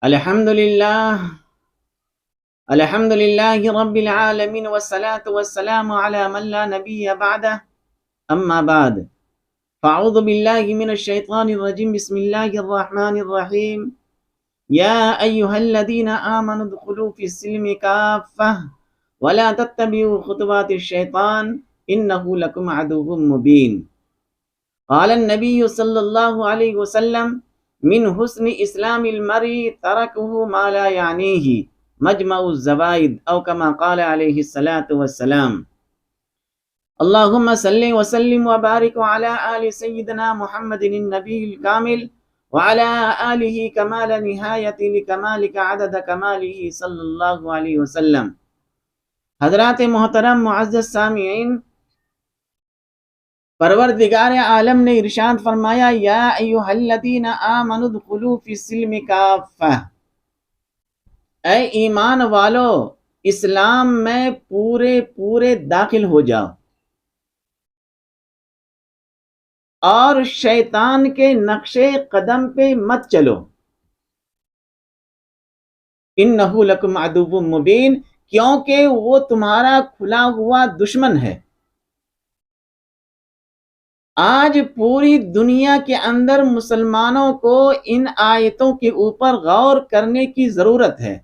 الحمد لله الحمد لله رب العالمين والصلاة والسلام على من لا نبي بعده أما بعد فأعوذ بالله من الشيطان الرجيم بسم الله الرحمن الرحيم يا أيها الذين آمنوا ادخلوا في السلم كافة ولا تتبعوا خطوات الشيطان إنه لكم عدو مبين قال النبي صلى الله عليه وسلم من حسن اسلام المرء تركه ما لا يعنيه مجمع الزوائد او كما قال عليه الصلاة والسلام اللهم صل وسلم وبارك على آل سيدنا محمد النبي الكامل وعلى آله كمال نهاية لكمالك عدد كماله صلی اللہ علیہ وسلم۔ حضرات محترم معزز سامعین، پروردگار عالم نے ارشاد فرمایا یا ایھا الذین آمنوا ادخلوا فی السلم کافہ، اے ایمان والو اسلام میں پورے داخل ہو جاؤ اور شیطان کے نقش قدم پہ مت چلو، انہ لکم عدو مبین، کیونکہ وہ تمہارا کھلا ہوا دشمن ہے۔ آج پوری دنیا کے اندر مسلمانوں کو ان آیتوں کے اوپر غور کرنے کی ضرورت ہے۔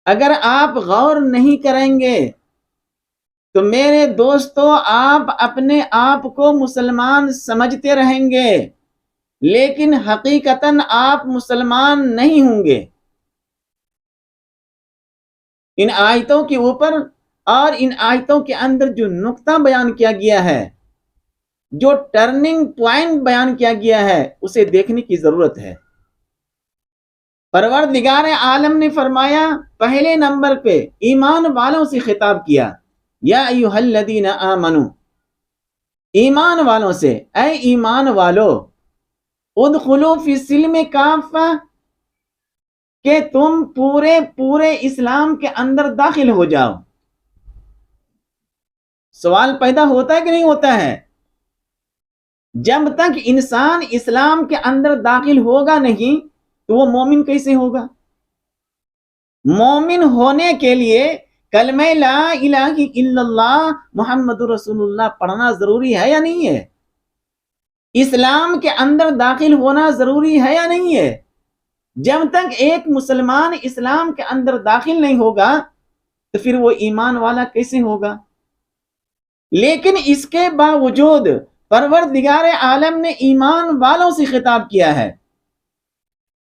اگر آپ غور نہیں کریں گے تو میرے دوستو آپ اپنے آپ کو مسلمان سمجھتے رہیں گے، لیکن حقیقتاً آپ مسلمان نہیں ہوں گے۔ ان آیتوں کے اوپر اور ان آیتوں کے اندر جو نقطہ بیان کیا گیا ہے، جو ٹرننگ پوائنٹ بیان کیا گیا ہے، اسے دیکھنے کی ضرورت ہے۔ پروردگار عالم نے فرمایا، پہلے نمبر پہ ایمان والوں سے خطاب کیا، یا ایھا الذین آمنو، ایمان والوں سے، اے ایمان والو، ادخلوا فی السلم کافہ، کہ تم پورے اسلام کے اندر داخل ہو جاؤ۔ سوال پیدا ہوتا ہے کہ نہیں ہوتا ہے؟ جب تک انسان اسلام کے اندر داخل ہوگا نہیں تو وہ مومن کیسے ہوگا؟ مومن ہونے کے لیے کلمہ لا الہ الا اللہ محمد رسول اللہ پڑھنا ضروری ہے یا نہیں ہے؟ اسلام کے اندر داخل ہونا ضروری ہے یا نہیں ہے؟ جب تک ایک مسلمان اسلام کے اندر داخل نہیں ہوگا تو پھر وہ ایمان والا کیسے ہوگا؟ لیکن اس کے باوجود پروردگار عالم نے ایمان والوں سے خطاب کیا ہے،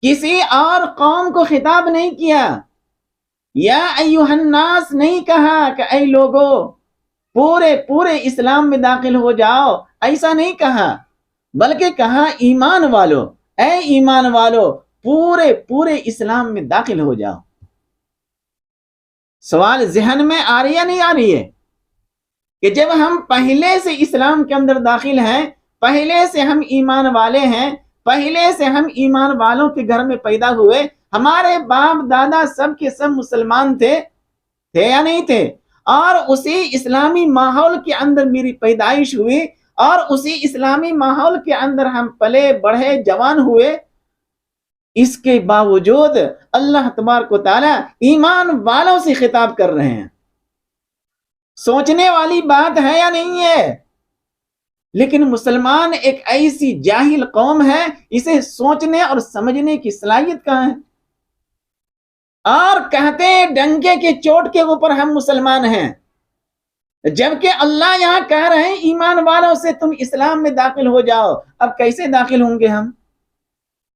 کسی اور قوم کو خطاب نہیں کیا۔ یا ایھا الناس نہیں کہا کہ اے لوگو پورے اسلام میں داخل ہو جاؤ، ایسا نہیں کہا، بلکہ کہا ایمان والو، اے ایمان والو پورے اسلام میں داخل ہو جاؤ۔ سوال ذہن میں آ رہی ہے نہیں آ رہی ہے کہ جب ہم پہلے سے اسلام کے اندر داخل ہیں، پہلے سے ہم ایمان والے ہیں، پہلے سے ہم ایمان والوں کے گھر میں پیدا ہوئے، ہمارے باپ دادا سب کے سب مسلمان تھے یا نہیں تھے، اور اسی اسلامی ماحول کے اندر میری پیدائش ہوئی اور اسی اسلامی ماحول کے اندر ہم پلے بڑھے جوان ہوئے، اس کے باوجود اللہ تبارک و تعالی ایمان والوں سے خطاب کر رہے ہیں۔ سوچنے والی بات ہے یا نہیں ہے؟ لیکن مسلمان ایک ایسی جاہل قوم ہے، اسے سوچنے اور سمجھنے کی صلاحیت کہاں ہے؟ اور کہتے ہیں ڈنکے کے چوٹ کے اوپر ہم مسلمان ہیں، جبکہ اللہ یہاں کہہ رہے ہیں ایمان والوں سے تم اسلام میں داخل ہو جاؤ۔ اب کیسے داخل ہوں گے ہم؟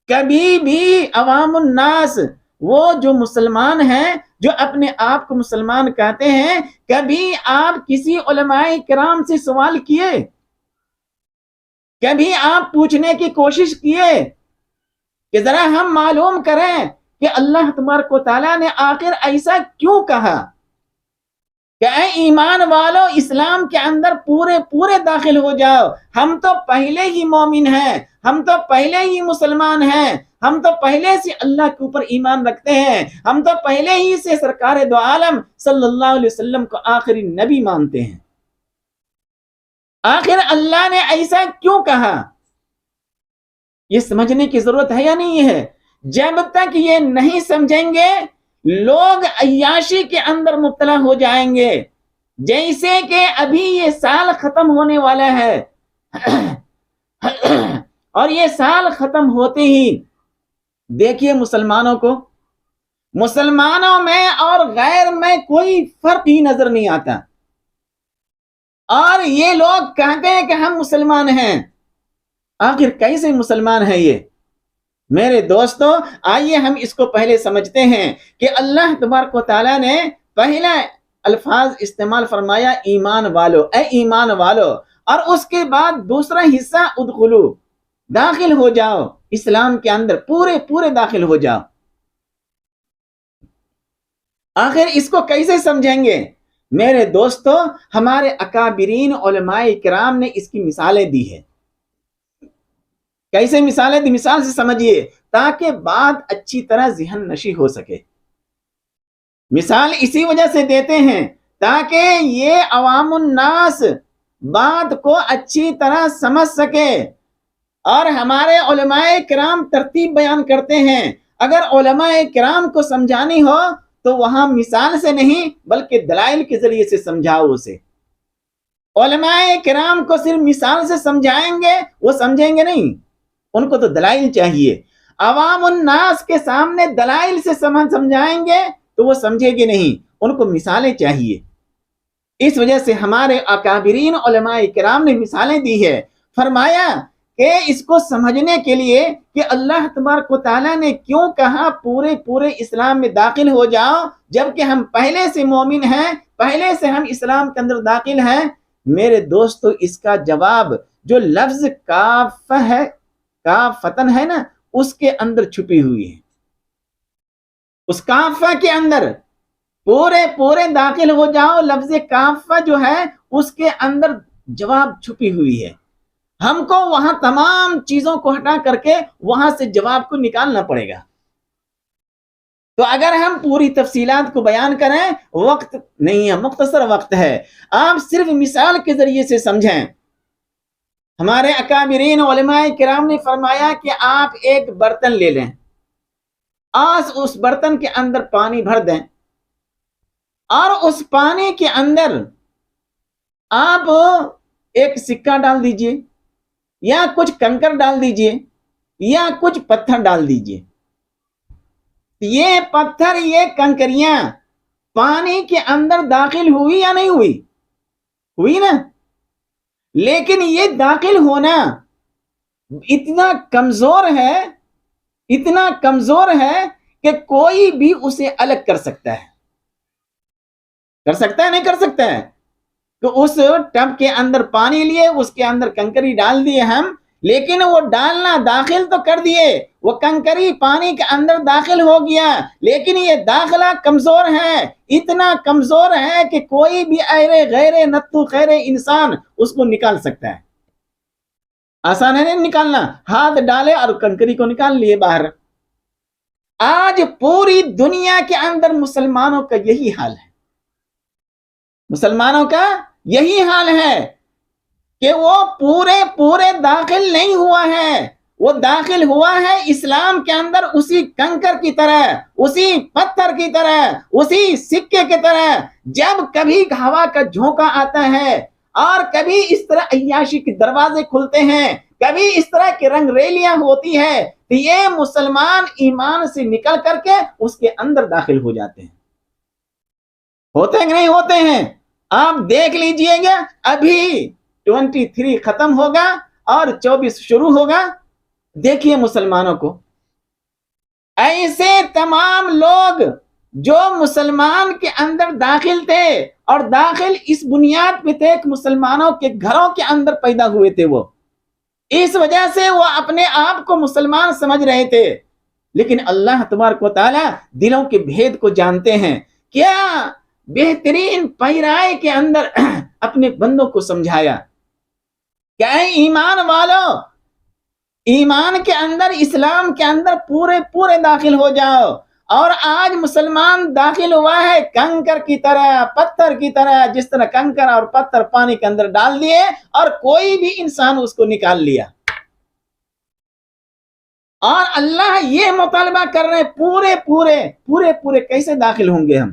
کبھی بھی عوام الناس، وہ جو مسلمان ہیں، جو اپنے آپ کو مسلمان کہتے ہیں، کبھی آپ کسی علماء کرام سے سوال کیے؟ کبھی آپ پوچھنے کی کوشش کیے کہ ذرا ہم معلوم کریں کہ اللہ تبارک و تعالیٰ نے آخر ایسا کیوں کہا کہ اے ایمان والو اسلام کے اندر پورے داخل ہو جاؤ؟ ہم تو پہلے ہی مومن ہیں، ہم تو پہلے ہی مسلمان ہیں، ہم تو پہلے سے اللہ کے اوپر ایمان رکھتے ہیں، ہم تو پہلے ہی سے سرکار دو عالم صلی اللہ علیہ وسلم کو آخری نبی مانتے ہیں۔ آخر اللہ نے ایسا کیوں کہا؟ یہ سمجھنے کی ضرورت ہے یا نہیں ہے جب تک یہ نہیں سمجھیں گے لوگ عیاشی کے اندر مبتلا ہو جائیں گے. جیسے کہ ابھی یہ سال ختم ہونے والا ہے اور یہ سال ختم ہوتے ہی دیکھیے مسلمانوں میں اور غیر میں کوئی فرق ہی نظر نہیں آتا. اور یہ لوگ کہتے ہیں کہ ہم مسلمان ہیں. آخر کیسے مسلمان ہیں یہ؟ میرے دوستو، آئیے ہم اس کو پہلے سمجھتے ہیں کہ اللہ تبارک و تعالیٰ نے پہلا الفاظ استعمال فرمایا ایمان والو، اے ایمان والو، اور اس کے بعد دوسرا حصہ ادخلو، داخل ہو جاؤ اسلام کے اندر، پورے داخل ہو جاؤ. آخر اس کو کیسے سمجھیں گے؟ میرے دوستو، ہمارے اکابرین علماء کرام نے اس کی مثالیں دی ہیں. کیسے مثالیں دی؟ مثال سے سمجھیے تاکہ بات اچھی طرح ذہن نشی ہو سکے. مثال اسی وجہ سے دیتے ہیں تاکہ یہ عوام الناس بات کو اچھی طرح سمجھ سکے. اور ہمارے علماء کرام ترتیب بیان کرتے ہیں. اگر علماء کرام کو سمجھانی ہو تو وہاں مثال سے نہیں بلکہ دلائل کے ذریعے سے سمجھاؤ اسے. علماء کرام کو صرف مثال سے سمجھائیں گے وہ سمجھیں گے نہیں، ان کو تو دلائل چاہیے. عوام الناس کے سامنے دلائل سے سمجھائیں گے تو وہ سمجھے گے نہیں، ان کو مثالیں چاہیے. اس وجہ سے ہمارے اکابرین علماء کرام نے مثالیں دی ہے. فرمایا کہ اس کو سمجھنے کے لیے کہ اللہ تبارک و تعالیٰ نے کیوں کہا پورے اسلام میں داخل ہو جاؤ، جبکہ ہم پہلے سے مومن ہیں، پہلے سے ہم اسلام کے اندر داخل ہیں. میرے دوستو، اس کا جواب جو لفظ کافہ ہے، کافتن ہے نا، اس کے اندر چھپی ہوئی ہے. اس کافہ کے اندر پورے داخل ہو جاؤ، لفظ کافہ جو ہے اس کے اندر جواب چھپی ہوئی ہے. ہم کو وہاں تمام چیزوں کو ہٹا کر کے وہاں سے جواب کو نکالنا پڑے گا. تو اگر ہم پوری تفصیلات کو بیان کریں وقت نہیں ہے، مختصر وقت ہے، آپ صرف مثال کے ذریعے سے سمجھیں. ہمارے اکابرین علماء کرام نے فرمایا کہ آپ ایک برتن لے لیں، آج اس برتن کے اندر پانی بھر دیں، اور اس پانی کے اندر آپ ایک سکہ ڈال دیجئے یا کچھ کنکر ڈال دیجئے یا کچھ پتھر ڈال دیجئے. یہ پتھر، یہ کنکریاں پانی کے اندر داخل ہوئی یا نہیں ہوئی؟ ہوئی نا. لیکن یہ داخل ہونا اتنا کمزور ہے کہ کوئی بھی اسے الگ کر سکتا ہے. نہیں کر سکتا ہے. تو اس ٹب کے اندر پانی لیے، اس کے اندر کنکری ڈال دیے ہم، لیکن وہ ڈالنا داخل تو کر دیے، وہ کنکری پانی کے اندر داخل ہو گیا، لیکن یہ داخلہ کمزور ہے، اتنا کمزور ہے کہ کوئی بھی غیر نتو خیر انسان اس کو نکال سکتا ہے. آسان ہے نہیں نکالنا، ہاتھ ڈالے اور کنکری کو نکال لیے باہر. آج پوری دنیا کے اندر مسلمانوں کا یہی حال ہے. مسلمانوں کا یہی حال ہے کہ وہ پورے داخل نہیں ہوا ہے. وہ داخل ہوا ہے اسلام کے اندر اسی کنکر کی طرح، اسی پتھر کی طرح، اسی سکے کی طرح. جب کبھی ہوا کا جھونکا آتا ہے اور کبھی اس طرح عیاشی کے دروازے کھلتے ہیں، کبھی اس طرح کی رنگ ریلیاں ہوتی ہے، تو یہ مسلمان ایمان سے نکل کر کے اس کے اندر داخل ہو جاتے ہیں. ہوتے ہیں کہ نہیں ہوتے ہیں؟ آپ دیکھ لیجئے گا، ابھی 23 ختم ہوگا اور 24 شروع ہوگا. دیکھیے مسلمانوں کو، ایسے تمام لوگ جو مسلمان کے اندر داخل تھے اور داخل اس بنیاد پہ تھے کہ مسلمانوں کے گھروں کے اندر پیدا ہوئے تھے، وہ اس وجہ سے وہ اپنے آپ کو مسلمان سمجھ رہے تھے. لیکن اللہ تبارک و تعالی دلوں کے بھید کو جانتے ہیں. کیا بہترین پیرائے کے اندر اپنے بندوں کو سمجھایا کہ اے ایمان والو، ایمان کے اندر، اسلام کے اندر پورے داخل ہو جاؤ. اور آج مسلمان داخل ہوا ہے کنکر کی طرح، پتھر کی طرح. جس طرح کنکر اور پتھر پانی کے اندر ڈال دیے اور کوئی بھی انسان اس کو نکال لیا. اور اللہ یہ مطالبہ کر رہے ہیں پورے کیسے داخل ہوں گے ہم؟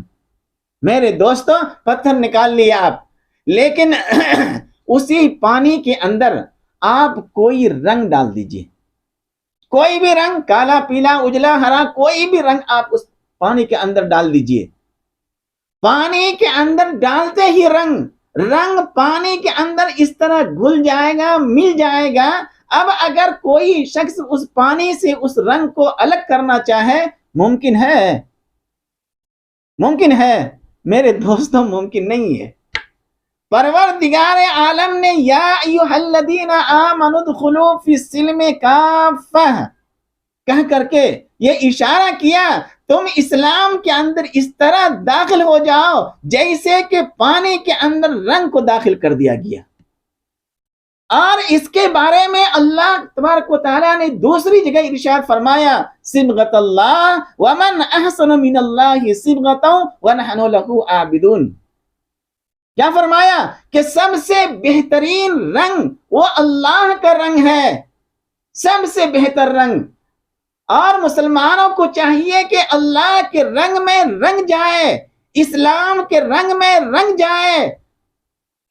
میرے دوستو پتھر نکال لیا آپ، لیکن اسی پانی کے اندر آپ کوئی رنگ ڈال دیجئے، کوئی بھی رنگ، کالا، پیلا، اجلا، ہرا، کوئی بھی رنگ آپ اس پانی کے اندر ڈال دیجئے، پانی کے اندر ڈالتے ہی رنگ پانی کے اندر اس طرح گھل جائے گا، مل جائے گا۔ اب اگر کوئی شخص اس پانی سے اس رنگ کو الگ کرنا چاہے، ممکن ہے؟ ممکن ہے؟ میرے دوستوں ممکن نہیں ہے۔ پروردگار عالم نے یا ایھا الذین آمنوا ادخلوا فی السلم کافہ کہہ کر کے یہ اشارہ کیا، تم اسلام کے اندر اس طرح داخل ہو جاؤ جیسے کہ پانی کے اندر رنگ کو داخل کر دیا گیا۔ اور اس کے بارے میں اللہ تبارک و تعالیٰ نے دوسری جگہ ارشاد فرمایا، صبغۃ اللہ ومن احسن من اللہ صبغۃ ونحن لہ عابدون۔ کیا فرمایا کہ سب سے بہترین رنگ وہ اللہ کا رنگ ہے، سب سے بہتر رنگ۔ اور مسلمانوں کو چاہیے کہ اللہ کے رنگ میں رنگ جائے، اسلام کے رنگ میں رنگ جائے،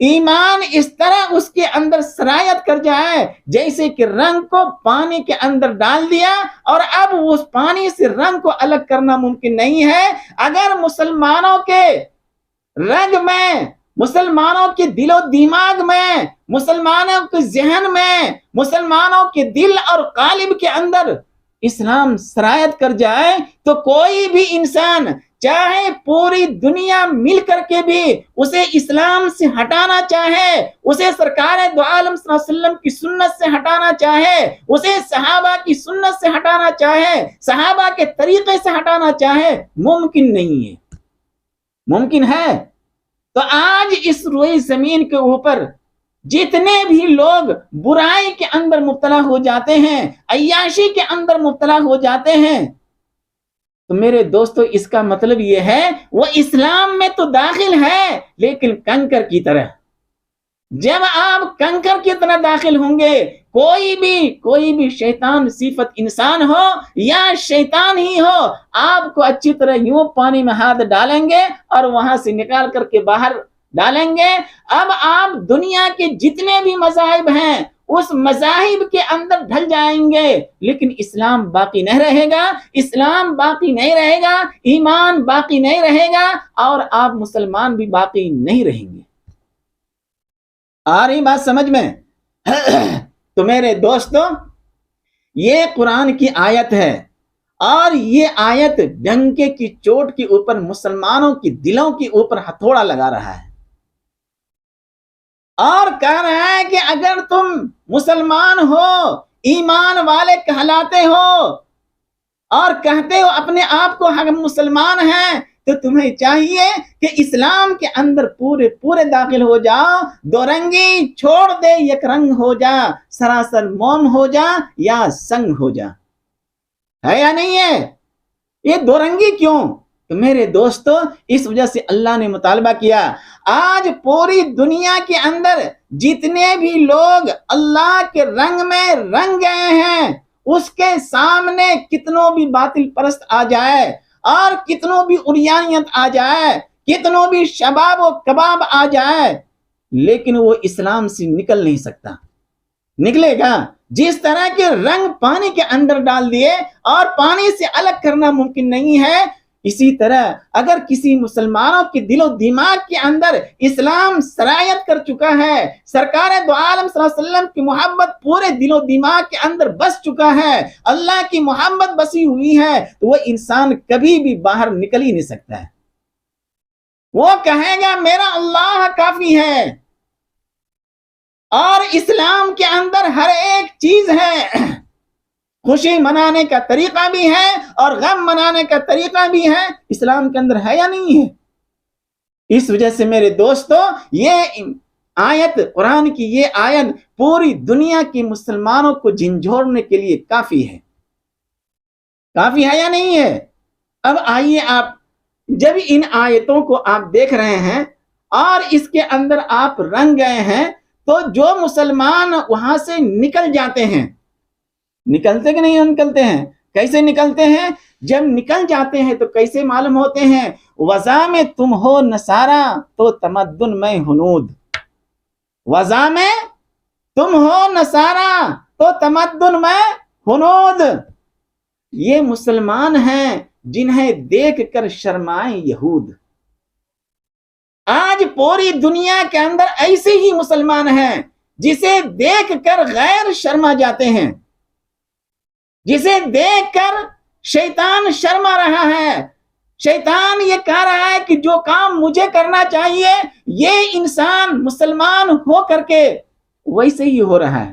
ایمان اس طرح اس کے اندر سرایت کر جائے جیسے کہ رنگ کو پانی کے اندر ڈال دیا اور اب اس پانی سے رنگ کو الگ کرنا ممکن نہیں ہے۔ اگر مسلمانوں کے رنگ میں، مسلمانوں کے دل و دماغ میں، مسلمانوں کے ذہن میں، مسلمانوں کے دل اور قالب کے اندر اسلام سرایت کر جائے تو کوئی بھی انسان چاہے پوری دنیا مل کر کے بھی اسے اسلام سے ہٹانا چاہے، اسے سرکار دو عالم صلی اللہ علیہ وسلم کی سنت سے ہٹانا چاہے، اسے صحابہ کی سنت سے ہٹانا چاہے، صحابہ کے طریقے سے ہٹانا چاہے، ممکن نہیں ہے۔ ممکن ہے؟ تو آج اس روئی زمین کے اوپر جتنے بھی لوگ برائی کے اندر مبتلا ہو جاتے ہیں، عیاشی کے اندر مبتلا ہو جاتے ہیں، تو میرے دوستو اس کا مطلب یہ ہے وہ اسلام میں تو داخل ہے لیکن کنکر کی طرح۔ جب آپ کنکر کی طرح داخل ہوں گے، کوئی بھی شیطان صفت انسان ہو یا شیطان ہی ہو، آپ کو اچھی طرح یوں پانی میں ہاتھ ڈالیں گے اور وہاں سے نکال کر کے باہر ڈالیں گے۔ اب آپ دنیا کے جتنے بھی مذاہب ہیں اس مذاہب کے اندر ڈھل جائیں گے لیکن اسلام باقی نہیں رہے گا، اسلام باقی نہیں رہے گا، ایمان باقی نہیں رہے گا اور آپ مسلمان بھی باقی نہیں رہیں گے۔ آ رہی بات سمجھ میں؟ تو میرے دوستو یہ قرآن کی آیت ہے اور یہ آیت ڈنکے کی چوٹ کے اوپر مسلمانوں کی دلوں کے اوپر ہتھوڑا لگا رہا ہے اور کہہ رہا ہے کہ اگر تم مسلمان ہو، ایمان والے کہلاتے ہو اور کہتے ہو اپنے آپ کو ہم مسلمان ہیں، تو تمہیں چاہیے کہ اسلام کے اندر پورے داخل ہو جاؤ، دو رنگی چھوڑ دے، یک رنگ ہو جا، سراسر موم ہو جا یا سنگ ہو جا۔ ہے یا نہیں ہے؟ یہ دو رنگی کیوں؟ تو میرے دوستو اس وجہ سے اللہ نے مطالبہ کیا۔ آج پوری دنیا کے اندر جتنے بھی لوگ اللہ کے رنگ میں رنگ گئے ہیں، اس کے سامنے کتنوں بھی باطل پرست آ جائے اور کتنوں بھی عریانیت آ جائے، کتنوں بھی شباب و کباب آ جائے، لیکن وہ اسلام سے نکل نہیں سکتا۔ نکلے گا؟ جس طرح کے رنگ پانی کے اندر ڈال دیے اور پانی سے الگ کرنا ممکن نہیں ہے، اسی طرح اگر کسی مسلمانوں کے دل و دماغ کے اندر اسلام سرایت کر چکا ہے، سرکار دو عالم صلی اللہ علیہ وسلم کی محبت پورے دل و دماغ کے اندر بس چکا ہے، اللہ کی محبت بسی ہوئی ہے، تو وہ انسان کبھی بھی باہر نکل ہی نہیں سکتا ہے۔ وہ کہے گا میرا اللہ کافی ہے، اور اسلام کے اندر ہر ایک چیز ہے، خوشی منانے کا طریقہ بھی ہے اور غم منانے کا طریقہ بھی ہے، اسلام کے اندر ہے یا نہیں ہے؟ اس وجہ سے میرے دوستو یہ آیت، قرآن کی یہ آیت پوری دنیا کے مسلمانوں کو جھنجھوڑنے کے لیے کافی ہے۔ کافی ہے یا نہیں ہے؟ اب آئیے، آپ جب ان آیتوں کو آپ دیکھ رہے ہیں اور اس کے اندر آپ رنگ گئے ہیں، تو جو مسلمان وہاں سے نکل جاتے ہیں نکلتے کہ نہیں نکلتے ہیں؟ کیسے نکلتے ہیں؟ جب نکل جاتے ہیں تو کیسے معلوم ہوتے ہیں؟ وضع میں تم ہو نصارا تو تمدن میں ہنود، وضع میں تم ہو نصارا تو تمدن میں ہنود. یہ مسلمان ہیں جنہیں دیکھ کر شرمائیں یہود. آج پوری دنیا کے اندر ایسے ہی مسلمان ہیں جسے دیکھ کر غیر شرما جاتے ہیں، جسے دیکھ کر شیطان شرما رہا ہے. شیطان یہ کہہ رہا ہے کہ جو کام مجھے کرنا چاہیے یہ انسان مسلمان ہو کر کے ویسے ہی ہو رہا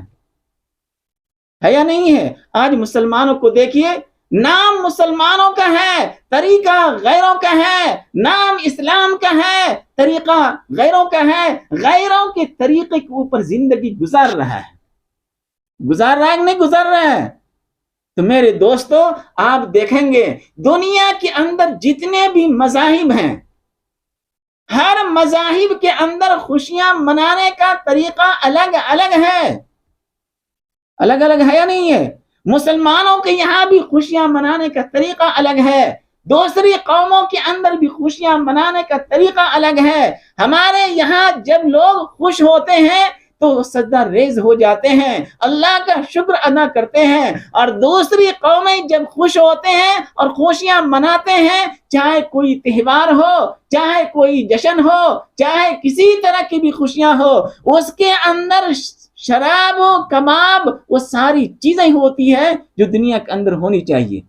ہے یا نہیں ہے؟ آج مسلمانوں کو دیکھیے، نام مسلمانوں کا ہے، طریقہ غیروں کا ہے. نام اسلام کا ہے، طریقہ غیروں کا ہے. غیروں کے طریقے کے اوپر زندگی گزار رہا ہے. گزار رہا ہے کہ نہیں گزار رہا ہے؟ تو میرے دوستو، آپ دیکھیں گے دنیا کے اندر جتنے بھی مذاہب ہیں، ہر مذاہب کے اندر خوشیاں منانے کا طریقہ الگ الگ ہے. الگ الگ ہے یا نہیں ہے؟ مسلمانوں کے یہاں بھی خوشیاں منانے کا طریقہ الگ ہے، دوسری قوموں کے اندر بھی خوشیاں منانے کا طریقہ الگ ہے. ہمارے یہاں جب لوگ خوش ہوتے ہیں تو سجدہ ریز ہو جاتے ہیں، اللہ کا شکر ادا کرتے ہیں. اور دوسری قومیں جب خوش ہوتے ہیں اور خوشیاں مناتے ہیں، چاہے کوئی تہوار ہو، چاہے کوئی جشن ہو، چاہے کسی طرح کی بھی خوشیاں ہو، اس کے اندر شراب و کباب وہ ساری چیزیں ہوتی ہے جو دنیا کے اندر ہونی چاہیے.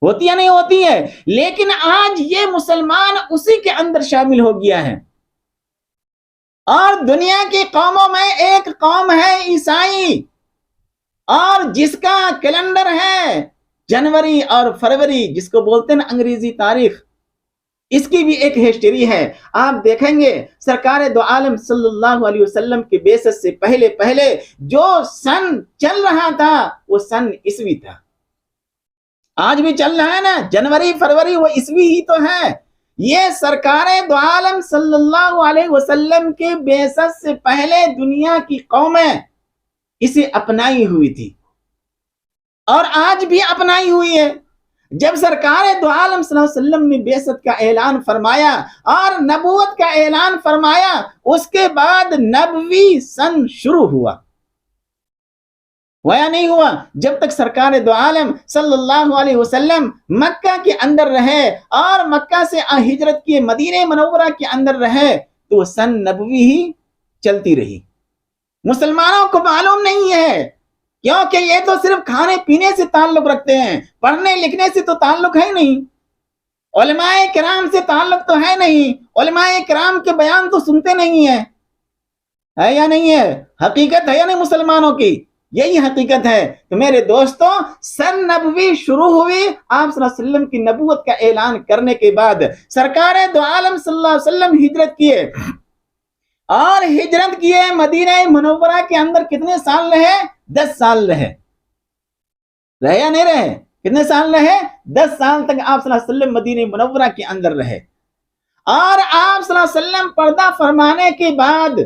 ہوتی ہے نہیں ہوتی ہے؟ لیکن آج یہ مسلمان اسی کے اندر شامل ہو گیا ہے. اور دنیا کی قوموں میں ایک قوم ہے عیسائی، اور جس کا کیلنڈر ہے جنوری اور فروری، جس کو بولتے ہیں انگریزی تاریخ. اس کی بھی ایک ہسٹری ہے. آپ دیکھیں گے سرکار دو عالم صلی اللہ علیہ وسلم کے بعثت سے پہلے جو سن چل رہا تھا وہ سن عیسوی تھا. آج بھی چل رہا ہے نا، جنوری فروری وہ عیسوی ہی تو ہے. یہ سرکار دو عالم صلی اللہ علیہ وسلم کے بعثت سے پہلے دنیا کی قومیں اسے اپنائی ہوئی تھی اور آج بھی اپنائی ہوئی ہے. جب سرکار دو عالم صلی اللہ علیہ وسلم نے بعثت کا اعلان فرمایا اور نبوت کا اعلان فرمایا، اس کے بعد نبوی سن شروع ہوا یا نہیں ہوا؟ جب تک سرکار دو عالم صلی اللہ علیہ وسلم مکہ کے اندر رہے اور مکہ سے ہجرت کیے مدینہ منورہ کے اندر رہے تو سن نبوی ہی چلتی رہی. مسلمانوں کو معلوم نہیں ہے، کیونکہ یہ تو صرف کھانے پینے سے تعلق رکھتے ہیں، پڑھنے لکھنے سے تو تعلق ہے نہیں، علماء کرام سے تعلق تو ہے نہیں، علماء کرام کے بیان تو سنتے نہیں ہیں. ہے یا نہیں ہے؟ حقیقت ہے یا نہیں مسلمانوں کی؟ یہی حقیقت ہے. تو میرے دوستوں، سن نبوی شروع ہوئی آپ صلی اللہ علیہ وسلم کی نبوت کا اعلان کرنے کے بعد. سرکار دو عالم صلی اللہ علیہ وسلم ہجرت کیے اور ہجرت کیے مدینہ منورہ کے اندر کتنے سال رہے؟ 10 سال رہے یا نہیں رہے؟ کتنے سال رہے؟ 10 سال تک آپ صلی اللہ علیہ وسلم مدینہ منورہ کے اندر رہے. اور آپ صلی اللہ علیہ وسلم پردہ فرمانے کے بعد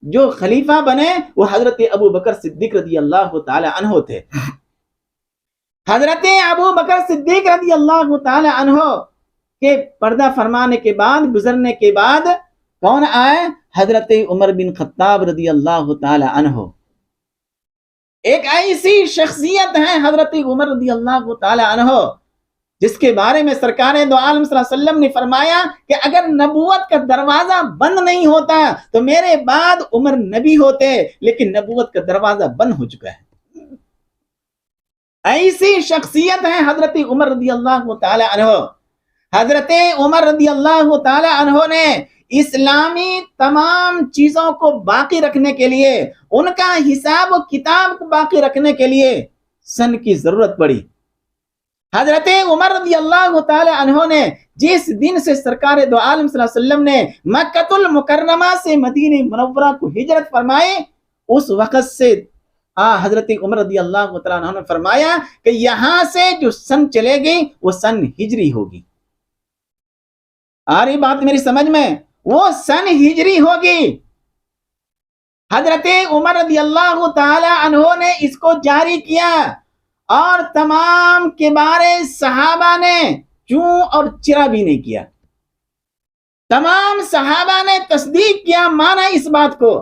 جو خلیفہ بنے وہ حضرت ابو بکر صدیق رضی اللہ تعالی عنہ تھے. حضرت ابو بکر صدیق رضی اللہ تعالی عنہ کے پردہ فرمانے کے بعد، گزرنے کے بعد کون آئے؟ حضرت عمر بن خطاب رضی اللہ تعالی عنہ. ایک ایسی شخصیت ہے حضرت عمر رضی اللہ تعالی عنہ جس کے بارے میں سرکار دو عالم صلی اللہ علیہ وسلم نے فرمایا کہ اگر نبوت کا دروازہ بند نہیں ہوتا تو میرے بعد عمر نبی ہوتے، لیکن نبوت کا دروازہ بند ہو چکا ہے. ایسی شخصیت ہے حضرت عمر رضی اللہ تعالی عنہ. حضرت عمر رضی اللہ تعالی عنہ نے اسلامی تمام چیزوں کو باقی رکھنے کے لیے، ان کا حساب و کتاب کو باقی رکھنے کے لیے سن کی ضرورت پڑی. حضرت عمر رضی اللہ تعالی عنہ نے جس دن سے سرکار دو عالم صلی اللہ علیہ وسلم نے مکہ المکرمہ سے مدینہ منورہ کو ہجرت فرمائے، اس وقت سے حضرت عمر رضی اللہ تعالی عنہ نے فرمایا کہ یہاں سے جو سن چلے گی وہ سن ہجری ہوگی. آ رہی بات میری سمجھ میں؟ وہ سن ہجری ہوگی. حضرت عمر رضی اللہ تعالی عنہ نے اس کو جاری کیا اور تمام کبار صحابہ نے چوں اور چرا بھی نہیں کیا. تمام صحابہ نے تصدیق کیا، مانا اس بات کو.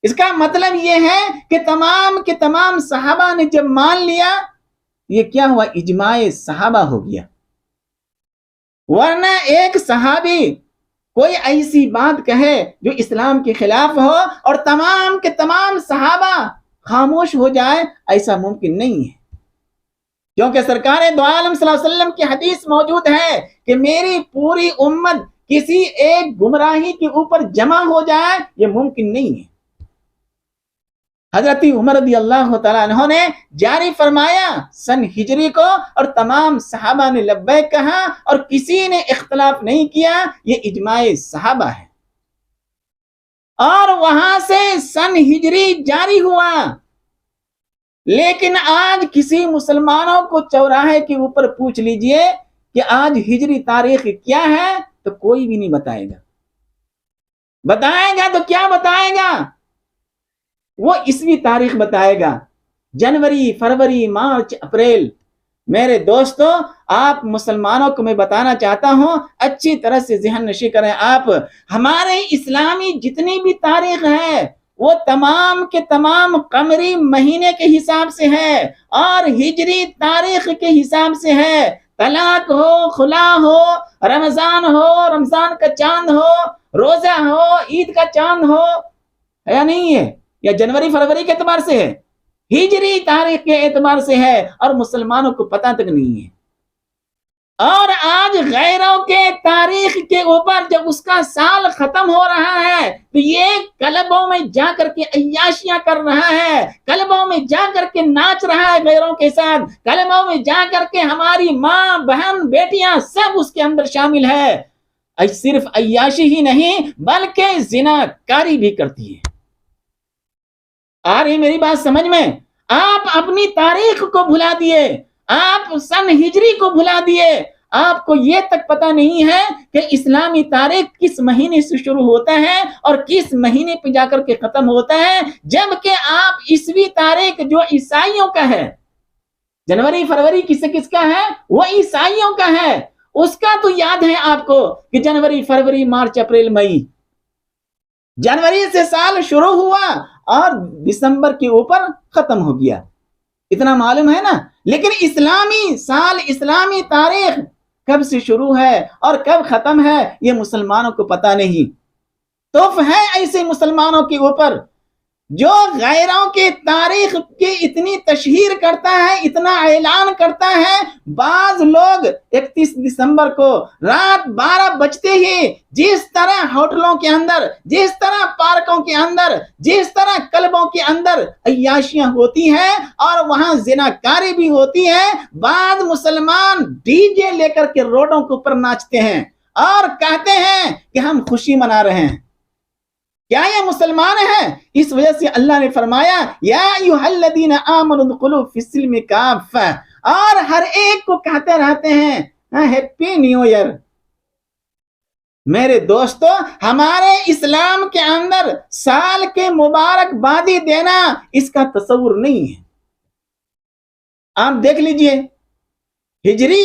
اس کا مطلب یہ ہے کہ تمام کے تمام صحابہ نے جب مان لیا، یہ کیا ہوا؟ اجماع صحابہ ہو گیا. ورنہ ایک صحابی کوئی ایسی بات کہے جو اسلام کے خلاف ہو اور تمام کے تمام صحابہ خاموش ہو جائے، ایسا ممکن نہیں ہے. کیونکہ سرکار دو عالم صلی اللہ علیہ وسلم کی حدیث موجود ہے کہ میری پوری امت کسی ایک گمراہی کے اوپر جمع ہو جائے، یہ ممکن نہیں ہے. حضرت عمر رضی اللہ تعالیٰ عنہ نے جاری فرمایا سن ہجری کو، اور تمام صحابہ نے لبیک کہا اور کسی نے اختلاف نہیں کیا. یہ اجماع صحابہ ہے. اور وہاں سے سن ہجری جاری ہوا. لیکن آج کسی مسلمانوں کو چوراہے کے اوپر پوچھ لیجئے کہ آج ہجری تاریخ کیا ہے، تو کوئی بھی نہیں بتائے گا. بتائے گا تو کیا بتائے گا؟ وہ عیسوی تاریخ بتائے گا، جنوری، فروری، مارچ، اپریل. میرے دوستو، آپ مسلمانوں کو میں بتانا چاہتا ہوں، اچھی طرح سے ذہن نشی کریں. آپ ہمارے اسلامی جتنی بھی تاریخ ہے وہ تمام کے تمام قمری مہینے کے حساب سے ہے اور ہجری تاریخ کے حساب سے ہے. طلاق ہو، خلا ہو، رمضان ہو، رمضان کا چاند ہو، روزہ ہو، عید کا چاند ہو، یا نہیں ہے؟ یا جنوری فروری کے اعتبار سے ہے، ہجری تاریخ کے اعتبار سے ہے، اور مسلمانوں کو پتہ تک نہیں ہے. اور آج غیروں کے تاریخ کے اوپر جب اس کا سال ختم ہو رہا ہے تو یہ کلبوں میں جا کر کے عیاشیاں کر رہا ہے، کلبوں میں جا کر کے ناچ رہا ہے غیروں کے ساتھ، کلبوں میں جا کر کے ہماری ماں، بہن، بیٹیاں سب اس کے اندر شامل ہے. صرف عیاشی ہی نہیں بلکہ زنا کاری بھی کرتی ہے. آ رہی میری بات سمجھ میں؟ آپ اپنی تاریخ کو بھلا دیے، آپ سن ہجری کو بھلا دیے. آپ کو یہ تک پتہ نہیں ہے کہ اسلامی تاریخ کس مہینے سے شروع ہوتا ہے اور کس مہینے پہ جا کر کے ختم ہوتا ہے. جبکہ آپ عیسوی تاریخ جو عیسائیوں کا ہے، جنوری فروری کس کا ہے؟ وہ عیسائیوں کا ہے. اس کا تو یاد ہے آپ کو کہ جنوری فروری مارچ اپریل مئی، جنوری سے سال شروع ہوا اور دسمبر کے اوپر ختم ہو گیا. اتنا معلوم ہے نا. لیکن اسلامی سال، اسلامی تاریخ کب سے شروع ہے اور کب ختم ہے یہ مسلمانوں کو پتہ نہیں. توف ہے ایسے مسلمانوں کے اوپر جو غیروں کے تاریخ کی اتنی تشہیر کرتا ہے، اتنا اعلان کرتا ہے. بعض لوگ 31 دسمبر کو رات 12 بجتے ہی جس طرح ہوٹلوں کے اندر، جس طرح پارکوں کے اندر، جس طرح کلبوں کے اندر عیاشیاں ہوتی ہیں اور وہاں زنا کاری بھی ہوتی ہے، بعض مسلمان ڈی جے لے کر کے روڈوں کے اوپر ناچتے ہیں اور کہتے ہیں کہ ہم خوشی منا رہے ہیں. کیا یہ مسلمان ہیں؟ اس وجہ سے اللہ نے فرمایا یا ایھا الذین آمنوا ادخلوا فی السلم کافہ، اور ہر ایک کو کہتے رہتے ہیں ہیپی نیو ایئر. میرے دوستو، ہمارے اسلام کے اندر سال کے مبارک بادی دینا اس کا تصور نہیں ہے. آپ دیکھ لیجئے ہجری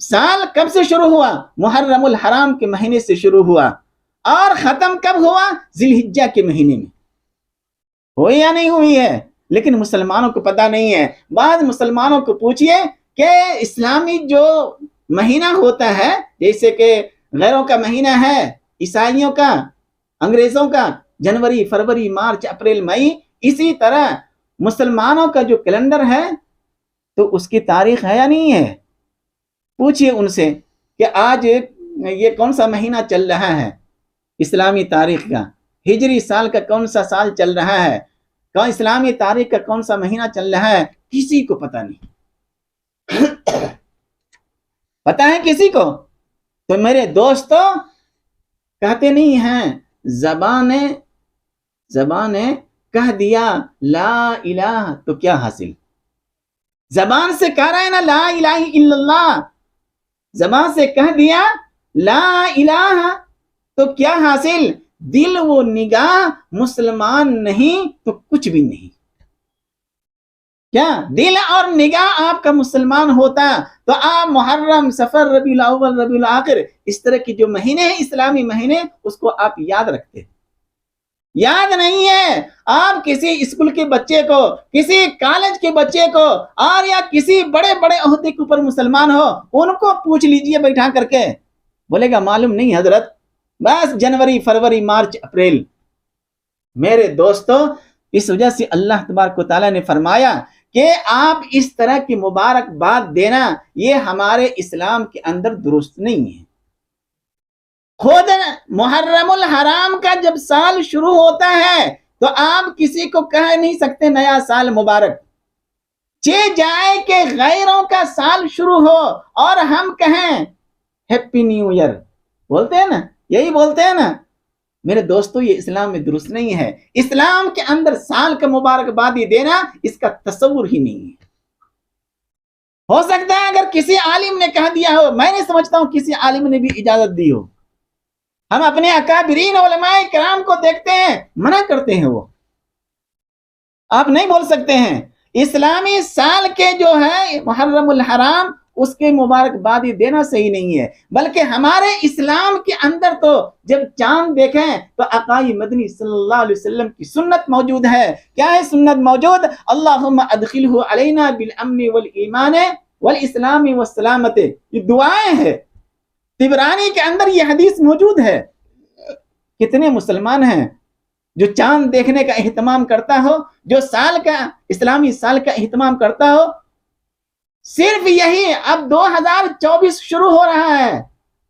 سال کب سے شروع ہوا؟ محرم الحرام کے مہینے سے شروع ہوا اور ختم کب ہوا؟ ذی الحجہ کے مہینے میں. ہوئی یا نہیں ہوئی ہے؟ لیکن مسلمانوں کو پتہ نہیں ہے. بعض مسلمانوں کو پوچھئے کہ اسلامی جو مہینہ ہوتا ہے، جیسے کہ غیروں کا مہینہ ہے، عیسائیوں کا، انگریزوں کا جنوری فروری مارچ اپریل مئی، اسی طرح مسلمانوں کا جو کیلنڈر ہے تو اس کی تاریخ ہے یا نہیں ہے؟ پوچھئے ان سے کہ آج یہ کون سا مہینہ چل رہا ہے اسلامی تاریخ کا، ہجری سال کا کون سا سال چل رہا ہے، اسلامی تاریخ کا کون سا مہینہ چل رہا ہے؟ کسی کو پتہ نہیں. پتہ ہے کسی کو؟ تو میرے دوستو، کہتے نہیں ہیں زبان نے کہہ دیا لا الہ تو کیا حاصل؟ زبان سے کہہ رہے ہیں نا لا الہ الا اللہ، زبان سے کہہ دیا لا الہ تو کیا حاصل؟ دل و نگاہ مسلمان نہیں تو کچھ بھی نہیں. کیا دل اور نگاہ آپ کا مسلمان ہوتا تو آپ محرم، سفر، ربیع الاول، ربیع الاخر، اس طرح کی جو مہینے ہیں اسلامی مہینے، اس کو آپ یاد رکھتے. یاد نہیں ہے. آپ کسی اسکول کے بچے کو، کسی کالج کے بچے کو، اور یا کسی بڑے بڑے عہدے کے اوپر مسلمان ہو، ان کو پوچھ لیجئے بیٹھا کر کے، بولے گا معلوم نہیں حضرت، بس جنوری، فروری، مارچ، اپریل. میرے دوستو، اس وجہ سے اللہ تبارک و تعالیٰ نے فرمایا کہ آپ اس طرح کی مبارکباد دینا یہ ہمارے اسلام کے اندر درست نہیں ہے. خود محرم الحرام کا جب سال شروع ہوتا ہے تو آپ کسی کو کہہ نہیں سکتے نیا سال مبارک. جائے کہ غیروں کا سال شروع ہو اور ہم کہیں ہیپی نیو ایئر، بولتے ہیں نا، یہی بولتے ہیں نا. میرے دوستو، یہ اسلام میں درست نہیں ہے. اسلام کے اندر سال کا مبارکبادی دینا اس کا تصور ہی نہیں ہے. ہو سکتا ہے اگر کسی عالم نے کہہ دیا ہو، میں نہیں سمجھتا ہوں کسی عالم نے بھی اجازت دی ہو. ہم اپنے اکابرین علماء کرام کو دیکھتے ہیں، منع کرتے ہیں. وہ آپ نہیں بول سکتے ہیں. اسلامی سال کے جو ہے محرم الحرام، اس کے مبارکبادی دینا صحیح نہیں ہے. بلکہ ہمارے اسلام کے اندر تو جب چاند دیکھیں تو آقا مدنی صلی اللہ علیہ وسلم کی سنت موجود ہے. کیا ہے سنت موجود؟ اللہم ادخلہ علینا بالامن والایمان والاسلام والسلامت. یہ دعائیں ہیں. طبرانی کے اندر یہ حدیث موجود ہے. کتنے مسلمان ہیں جو چاند دیکھنے کا اہتمام کرتا ہو، جو سال کا، اسلامی سال کا اہتمام کرتا ہو. صرف یہی اب 2024 شروع ہو رہا ہے.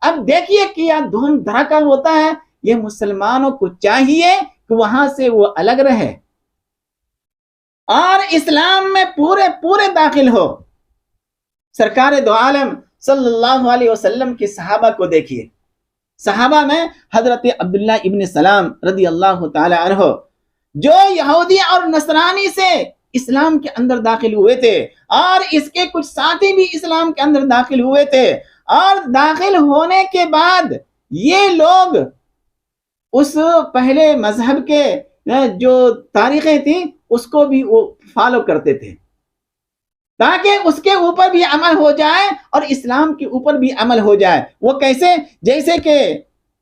اب دیکھیے کیا دھوم دھڑکا ہوتا ہے. یہ مسلمانوں کو چاہیے کہ وہاں سے وہ الگ رہے اور اسلام میں پورے داخل ہو. سرکار دو عالم صلی اللہ علیہ وسلم کے صحابہ کو دیکھیے. صحابہ میں حضرت عبداللہ ابن سلام رضی اللہ تعالی عنہ، جو یہودی اور نصرانی سے اسلام کے اندر داخل ہوئے تھے، اور اس کے کچھ ساتھی بھی اسلام کے اندر داخل ہوئے تھے. اور داخل ہونے کے بعد یہ لوگ اس پہلے مذہب کے جو تاریخیں تھیں اس کو بھی فالو کرتے تھے، تاکہ اس کے اوپر بھی عمل ہو جائے اور اسلام کے اوپر بھی عمل ہو جائے. وہ کیسے؟ جیسے کہ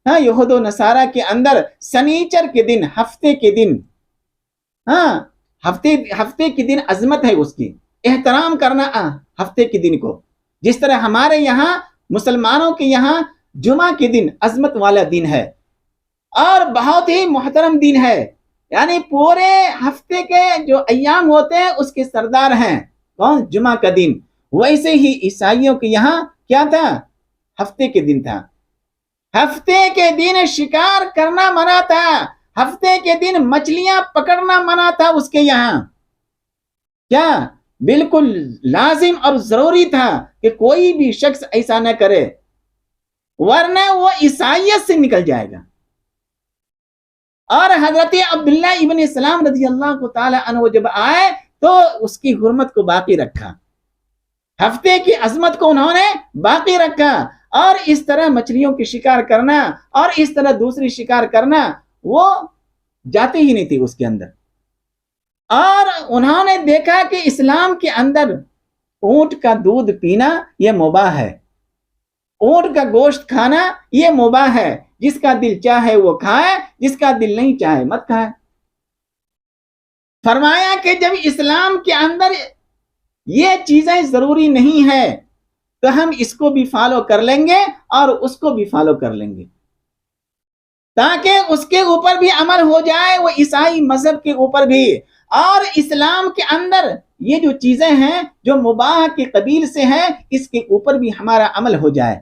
یہود و نصارہ کے اندر سنیچر کے دن، ہفتے کے دن، ہفتے کے دن عظمت ہے، اس کی احترام کرنا ہفتے کے دن کو. جس طرح ہمارے یہاں مسلمانوں کے یہاں جمعہ کے دن عظمت والا دن ہے اور بہت ہی محترم دن ہے. یعنی پورے ہفتے کے جو ایام ہوتے ہیں اس کے سردار ہیں کون؟ جمعہ کا دن. ویسے ہی عیسائیوں کے یہاں کیا تھا؟ ہفتے کے دن تھا. ہفتے کے دن شکار کرنا منع تھا. ہفتے کے دن مچھلیاں پکڑنا منع تھا اس کے یہاں. کیا بالکل لازم اور ضروری تھا کہ کوئی بھی شخص ایسا نہ کرے، ورنہ وہ عیسائیت سے نکل جائے گا. اور حضرت عبداللہ ابن سلام رضی اللہ تعالی عنہ جب آئے تو اس کی حرمت کو باقی رکھا، ہفتے کی عظمت کو انہوں نے باقی رکھا. اور اس طرح مچھلیوں کی شکار کرنا اور اس طرح دوسری شکار کرنا وہ جاتے ہی نہیں تھی اس کے اندر. اور انہوں نے دیکھا کہ اسلام کے اندر اونٹ کا دودھ پینا یہ مباح ہے، اونٹ کا گوشت کھانا یہ مباح ہے. جس کا دل چاہے وہ کھائے، جس کا دل نہیں چاہے مت کھائے. فرمایا کہ جب اسلام کے اندر یہ چیزیں ضروری نہیں ہے تو ہم اس کو بھی فالو کر لیں گے اور اس کو بھی فالو کر لیں گے، تاکہ اس کے اوپر بھی عمل ہو جائے، وہ عیسائی مذہب کے اوپر بھی. اور اسلام کے اندر یہ جو چیزیں ہیں جو مباح کے قبیل سے ہیں، اس کے اوپر بھی ہمارا عمل ہو جائے.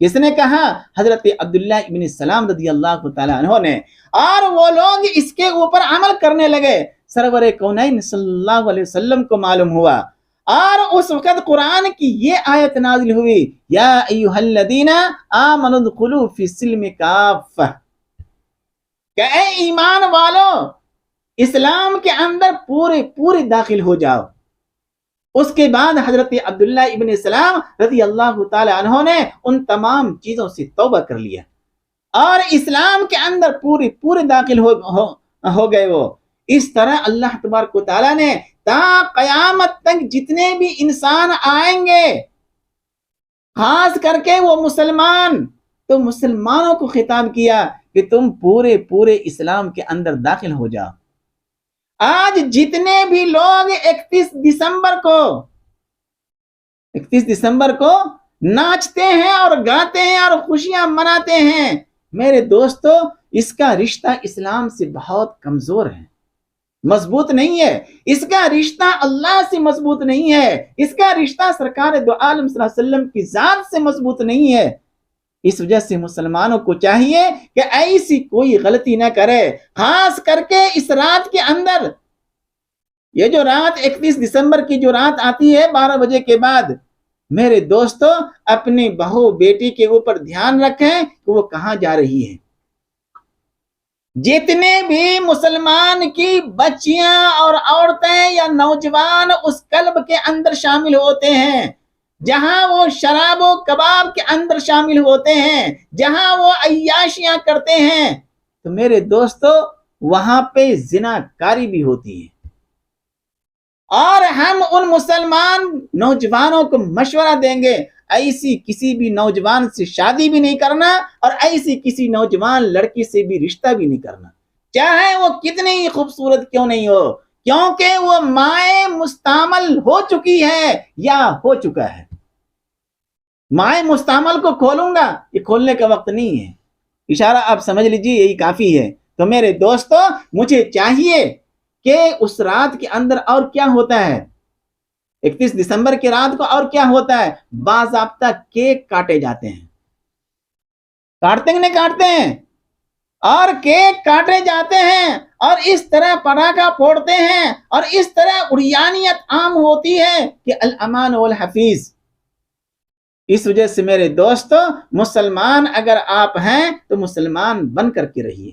کس نے کہا؟ حضرت عبداللہ ابن سلام رضی اللہ تعالی عنہ نے. اور وہ لوگ اس کے اوپر عمل کرنے لگے. سرور کونین صلی اللہ علیہ وسلم کو معلوم ہوا، اور اس وقت قرآن کی یہ آیت نازل ہوئی، یا ایھا الذین آمنوا ادخلوا فی السلم کافہ، کہ اے ایمان والو اسلام کے اندر پورے داخل ہو جاؤ. اس کے بعد حضرت عبداللہ ابن سلام رضی اللہ تعالی عنہ نے ان تمام چیزوں سے توبہ کر لیا. اور اسلام کے اندر پورے داخل ہو گئے وہ. اس طرح اللہ تبارک و تعالیٰ نے تا قیامت تک جتنے بھی انسان آئیں گے، خاص کر کے وہ مسلمان، تو مسلمانوں کو خطاب کیا کہ تم پورے اسلام کے اندر داخل ہو جاؤ. آج جتنے بھی لوگ 31 دسمبر کو ناچتے ہیں اور گاتے ہیں اور خوشیاں مناتے ہیں، میرے دوستو اس کا رشتہ اسلام سے بہت کمزور ہے، مضبوط نہیں ہے. اس کا رشتہ اللہ سے مضبوط نہیں ہے، اس کا رشتہ سرکار دو عالم صلی اللہ علیہ وسلم کی ذات سے مضبوط نہیں ہے. اس وجہ سے مسلمانوں کو چاہیے کہ ایسی کوئی غلطی نہ کرے. خاص کر کے اس رات کے اندر، یہ جو رات 31 دسمبر کی جو رات آتی ہے 12 بجے کے بعد، میرے دوستو اپنی بہو بیٹی کے اوپر دھیان رکھیں کہ وہ کہاں جا رہی ہے. جتنے بھی مسلمان کی بچیاں اور عورتیں یا نوجوان اس کلب کے اندر شامل ہوتے ہیں جہاں وہ شراب و کباب کے اندر شامل ہوتے ہیں، جہاں وہ عیاشیاں کرتے ہیں، تو میرے دوستو وہاں پہ زنا کاری بھی ہوتی ہے. اور ہم ان مسلمان نوجوانوں کو مشورہ دیں گے ایسی کسی بھی نوجوان سے شادی بھی نہیں کرنا، اور ایسی کسی نوجوان لڑکی سے بھی رشتہ بھی نہیں کرنا، چاہے وہ کتنی ہی خوبصورت کیوں نہیں ہو، کیونکہ وہ مائیں مستعمل ہو چکی ہے یا ہو چکا ہے. مائیں مستعمل کو کھولوں گا، یہ کھولنے کا وقت نہیں ہے. اشارہ آپ سمجھ لیجیے، یہی کافی ہے. تو میرے دوستو مجھے چاہیے کہ اس رات کے اندر اور کیا ہوتا ہے، 31 دسمبر کی رات کو اور کیا ہوتا ہے، باضابطہ کیک کاٹے جاتے ہیں. کاٹتے نہیں کاٹتے ہیں، اور کیک کاٹے جاتے ہیں، اور اس طرح پٹاخہ پھوڑتے ہیں، اور اس طرح اڑیانیت عام ہوتی ہے کہ الامان والحفیظ. اس وجہ سے میرے دوستو مسلمان اگر آپ ہیں تو مسلمان بن کر کے رہیے.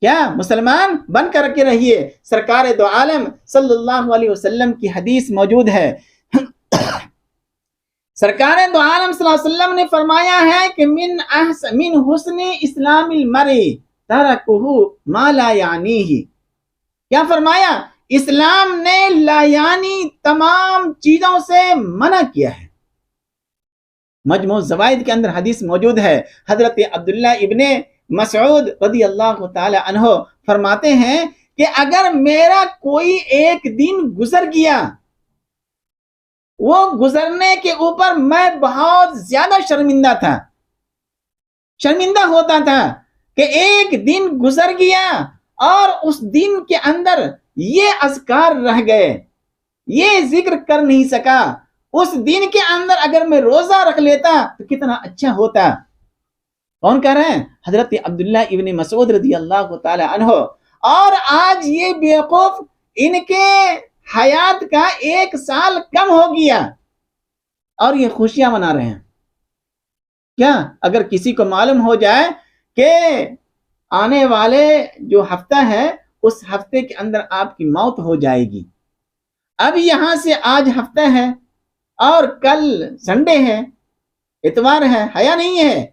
کیا مسلمان بن کر کے رہیے. سرکار دو عالم صلی اللہ علیہ وسلم کی حدیث موجود ہے. سرکار دو عالم صلی اللہ علیہ وسلم نے فرمایا ہے کہ من حسن اسلام المرء ترکہ ما لا یعنیہ. کیا فرمایا؟ اسلام نے لا یعنی تمام چیزوں سے منع کیا ہے. مجموع زوائد کے اندر حدیث موجود ہے. حضرت عبداللہ ابن مسعود رضی اللہ تعالی عنہ فرماتے ہیں کہ اگر میرا کوئی ایک دن گزر گیا، وہ گزرنے کے اوپر میں بہت زیادہ شرمندہ ہوتا تھا کہ ایک دن گزر گیا اور اس دن کے اندر یہ اذکار رہ گئے، یہ ذکر کر نہیں سکا. اس دن کے اندر اگر میں روزہ رکھ لیتا تو کتنا اچھا ہوتا. کون کہہ رہے ہیں؟ حضرت عبداللہ ابن مسعود رضی اللہ تعالی عنہ. اور آج یہ بیوقوف ان کے حیات کا 1 سال کم ہو گیا اور یہ خوشیاں منا رہے ہیں. کیا اگر کسی کو معلوم ہو جائے کہ آنے والے جو ہفتہ ہے اس ہفتے کے اندر آپ کی موت ہو جائے گی، اب یہاں سے آج ہفتہ ہے اور کل سنڈے ہے، اتوار ہے یا نہیں ہے،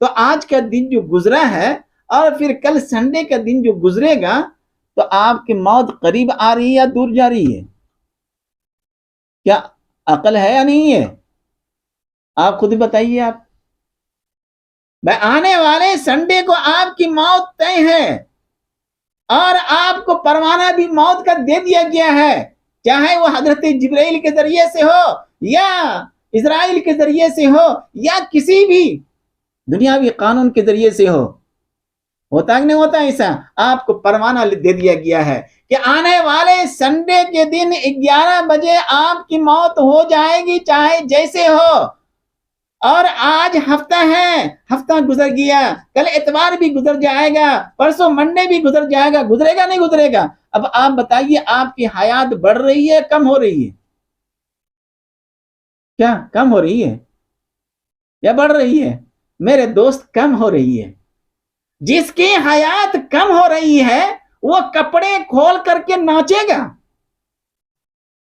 تو آج کا دن جو گزرا ہے اور پھر کل سنڈے کا دن جو گزرے گا، تو آپ کی موت قریب آ رہی ہے یا دور جا رہی ہے؟ کیا عقل ہے یا نہیں ہے؟ آپ خود بتائیے. آپ آنے والے سنڈے کو آپ کی موت طے ہے اور آپ کو پروانہ بھی موت کا دے دیا گیا ہے، چاہے وہ حضرت جبرائیل کے ذریعے سے ہو یا اسرائیل کے ذریعے سے ہو یا کسی بھی دنیاوی قانون کے ذریعے سے ہو. ہوتا کہ نہیں ہوتا ایسا؟ آپ کو پروانہ دے دیا گیا ہے کہ آنے والے سنڈے کے دن 11 بجے آپ کی موت ہو جائے گی، چاہے جیسے ہو. اور آج ہفتہ ہے، ہفتہ گزر گیا، کل اتوار بھی گزر جائے گا، پرسوں منڈے بھی گزر جائے گا، گزرے گا نہیں گزرے گا؟ اب آپ بتائیے آپ کی حیات بڑھ رہی ہے کم ہو رہی ہے؟ کیا کم ہو رہی ہے یا بڑھ رہی ہے؟ میرے دوست کم ہو رہی ہے. جس کی حیات کم ہو رہی ہے وہ کپڑے کھول کر کے ناچے گا،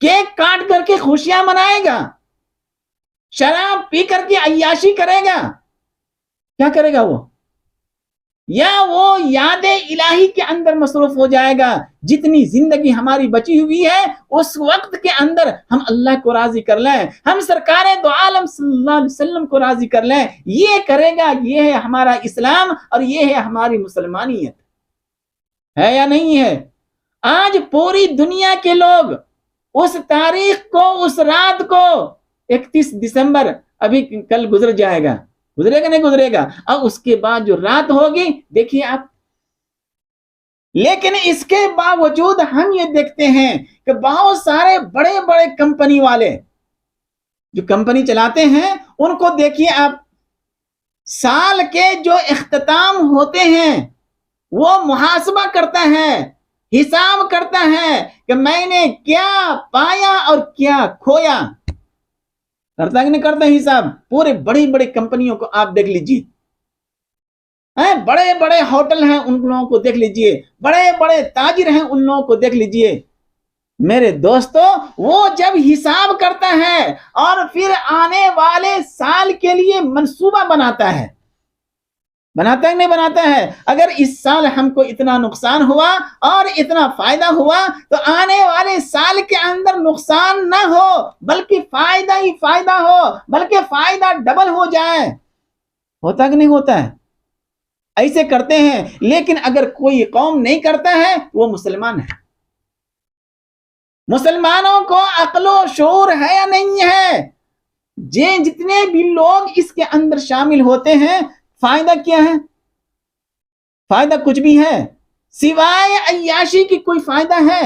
کیک کاٹ کر کے خوشیاں منائے گا، شراب پی کر کے عیاشی کرے گا، کیا کرے گا وہ؟ یا وہ یاد الہی کے اندر مصروف ہو جائے گا. جتنی زندگی ہماری بچی ہوئی ہے اس وقت کے اندر ہم اللہ کو راضی کر لیں, ہم سرکار دو عالم صلی اللہ علیہ وسلم کو راضی کر لیں. یہ کرے گا, یہ ہے ہمارا اسلام اور یہ ہے ہماری مسلمانیت. ہے یا نہیں ہے؟ آج پوری دنیا کے لوگ اس تاریخ کو, اس رات کو, 31 دسمبر ابھی کل گزر جائے گا, گزرے گا نہیں گزرے گا, اور اس کے بعد جو رات ہوگی دیکھیے آپ. لیکن اس کے باوجود ہم یہ دیکھتے ہیں کہ بہت سارے بڑے بڑے کمپنی والے جو کمپنی چلاتے ہیں ان کو دیکھیے آپ, سال کے جو اختتام ہوتے ہیں وہ محاسبہ کرتا ہے, حساب کرتا ہے کہ میں نے کیا پایا اور کیا کھویا. کرتا کہ نہیں کرتا حساب؟ پورے بڑی بڑی کمپنیوں کو آپ دیکھ لیجیے, بڑے بڑے ہوٹل ہیں ان لوگوں کو دیکھ لیجئے, بڑے بڑے تاجر ہیں ان لوگوں کو دیکھ لیجئے. میرے دوستو, وہ جب حساب کرتا ہے اور پھر آنے والے سال کے لیے منصوبہ بناتا ہے, بناتا ہے نہیں بناتا ہے, اگر اس سال ہم کو اتنا نقصان ہوا اور اتنا فائدہ ہوا تو آنے والے سال کے اندر نقصان نہ ہو بلکہ فائدہ ہی فائدہ ہو, بلکہ فائدہ ڈبل ہو جائے. ہوتا کہ نہیں ہوتا ہے؟ ایسے کرتے ہیں. لیکن اگر کوئی قوم نہیں کرتا ہے وہ مسلمان ہے. مسلمانوں کو عقل و شعور ہے یا نہیں ہے؟ جتنے بھی لوگ اس کے اندر شامل ہوتے ہیں, فائدہ کیا ہے؟ فائدہ کچھ بھی ہے سوائے عیاشی کی کوئی فائدہ ہے؟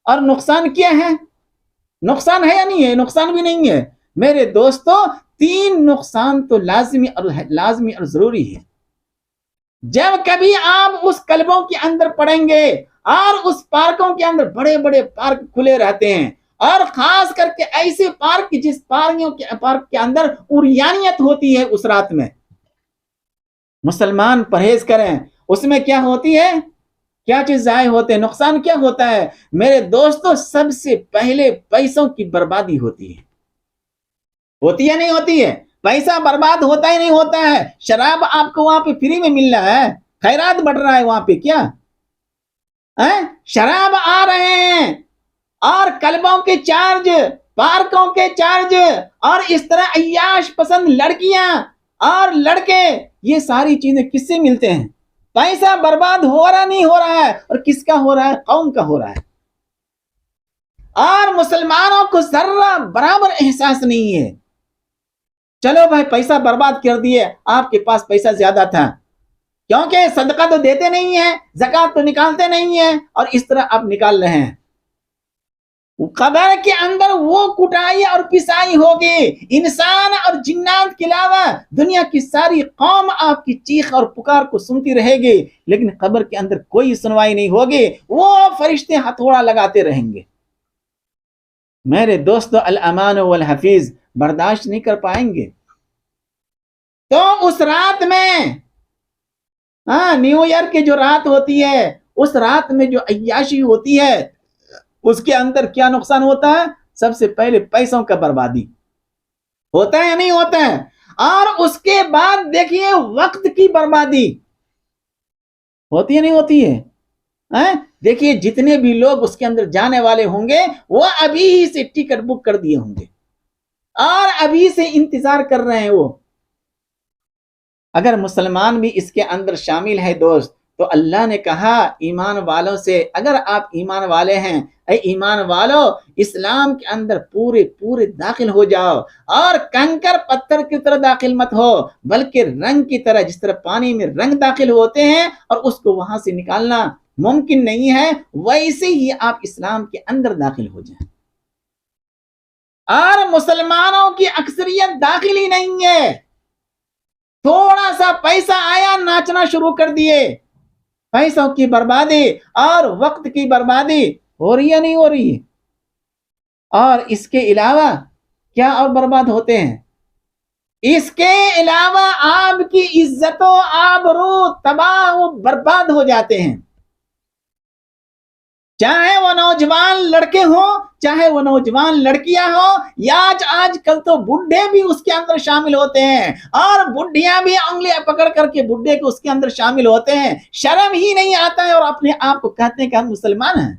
اور نقصان کیا ہے؟ نقصان ہے یا نہیں ہے؟ نقصان بھی نہیں ہے. میرے دوستو, 3 نقصان تو لازمی اور ضروری ہے. جب کبھی آپ اس کلبوں کے اندر پڑیں گے اور اس پارکوں کے اندر, بڑے بڑے پارک کھلے رہتے ہیں اور خاص کر کے ایسے پارک جس پارک کے اندر عریانیت ہوتی ہے اس رات میں, مسلمان پرہیز کریں. اس میں کیا ہوتی ہے؟ کیا چیز ضائع ہوتے ہیں؟ نقصان کیا ہوتا ہے میرے دوستو؟ سب سے پہلے پیسوں کی بربادی ہوتی ہے. ہوتی ہے نہیں ہوتی ہے؟ پیسہ برباد ہوتا ہی نہیں ہوتا ہے. شراب آپ کو وہاں پہ فری میں مل رہا ہے, خیرات بڑھ رہا ہے وہاں پہ, کیا شراب آ رہے ہیں اور کلبوں کے چارج, پارکوں کے چارج, اور اس طرح عیاش پسند لڑکیاں اور لڑکے, یہ ساری چیزیں کس سے ملتے ہیں؟ پیسہ برباد ہو رہا نہیں ہو رہا ہے, اور کس کا ہو رہا ہے؟ قوم کا ہو رہا ہے. اور مسلمانوں کو ذرہ برابر احساس نہیں ہے. چلو بھائی پیسہ برباد کر دیے, آپ کے پاس پیسہ زیادہ تھا, کیونکہ صدقہ تو دیتے نہیں ہیں, زکات تو نکالتے نہیں ہیں, اور اس طرح آپ نکال رہے ہیں. قبر کے اندر وہ کٹائی اور پسائی ہوگی. انسان اور جنات کے علاوہ دنیا کی ساری قوم آپ کی چیخ اور پکار کو سنتی رہے گی, لیکن قبر کے اندر کوئی سنوائی نہیں ہوگی. وہ فرشتے ہتھوڑا لگاتے رہیں گے. میرے دوستو, الامان والحفیظ برداشت نہیں کر پائیں گے. تو اس رات میں, نیو ایئر کی جو رات ہوتی ہے, اس رات میں جو عیاشی ہوتی ہے, اس کے اندر کیا نقصان ہوتا ہے؟ سب سے پہلے پیسوں کا بربادی ہوتا ہے یا نہیں ہوتا ہے؟ اور اس کے بعد دیکھیے وقت کی بربادی ہوتی ہے نہیں ہوتی ہے؟ دیکھیے جتنے بھی لوگ اس کے اندر جانے والے ہوں گے وہ ابھی ہی سے ٹکٹ بک کر دیے ہوں گے اور ابھی سے انتظار کر رہے ہیں. وہ اگر مسلمان بھی اس کے اندر شامل ہے دوست, تو اللہ نے کہا ایمان والوں سے, اگر آپ ایمان والے ہیں, اے ایمان والو, اسلام کے اندر پورے داخل ہو جاؤ, اور کنکر پتھر کی طرح داخل مت ہو, بلکہ رنگ کی طرح, جس طرح پانی میں رنگ داخل ہوتے ہیں اور اس کو وہاں سے نکالنا ممکن نہیں ہے, ویسے ہی آپ اسلام کے اندر داخل ہو جائیں. اور مسلمانوں کی اکثریت داخل ہی نہیں ہے. تھوڑا سا پیسہ آیا, ناچنا شروع کر دیے. پیسوں کی بربادی اور وقت کی بربادی ہو رہی ہے نہیں ہو رہی ہے؟ اور اس کے علاوہ کیا اور برباد ہوتے ہیں؟ اس کے علاوہ آپ کی عزت و آبرو تباہ و برباد ہو جاتے ہیں. چاہے وہ نوجوان لڑکے ہوں چاہے وہ نوجوان لڑکیاں ہوں، یا آج کل تو بڈھے بھی اس کے اندر شامل ہوتے ہیں، اور بڈھیاں بھی انگلیاں پکڑ کر کے بڈھے کو اس کے اندر شامل ہوتے ہیں، شرم ہی نہیں آتا ہے اور اپنے آپ کو کہتے ہیں کہ ہم مسلمان ہیں۔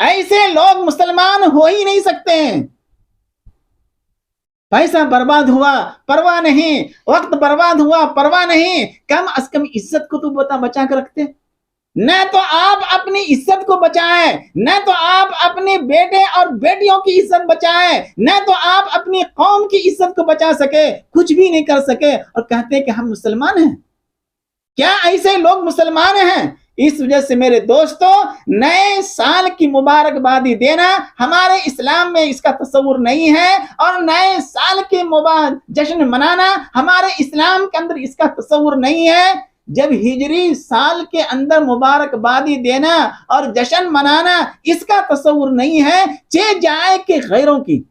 ایسے لوگ مسلمان ہو ہی نہیں سکتے ہیں۔ پیسہ برباد ہوا پرواہ نہیں، وقت برباد ہوا پرواہ نہیں، کم از کم عزت کو تو بچا کر رکھتے۔ نہ تو آپ اپنی عزت کو بچائیں، نہ تو آپ اپنے بیٹے اور بیٹیوں کی عزت بچائیں، نہ تو آپ اپنی قوم کی عزت کو بچا سکے، کچھ بھی نہیں کر سکے اور کہتے ہیں کہ ہم مسلمان ہیں۔ کیا ایسے لوگ مسلمان ہیں؟ اس وجہ سے میرے دوستو، نئے سال کی مبارکبادی دینا ہمارے اسلام میں اس کا تصور نہیں ہے، اور نئے سال کے جشن منانا ہمارے اسلام کے اندر اس کا تصور نہیں ہے۔ جب ہجری سال کے اندر مبارکبادی دینا اور جشن منانا اس کا تصور نہیں ہے، جائے کہ غیروں کی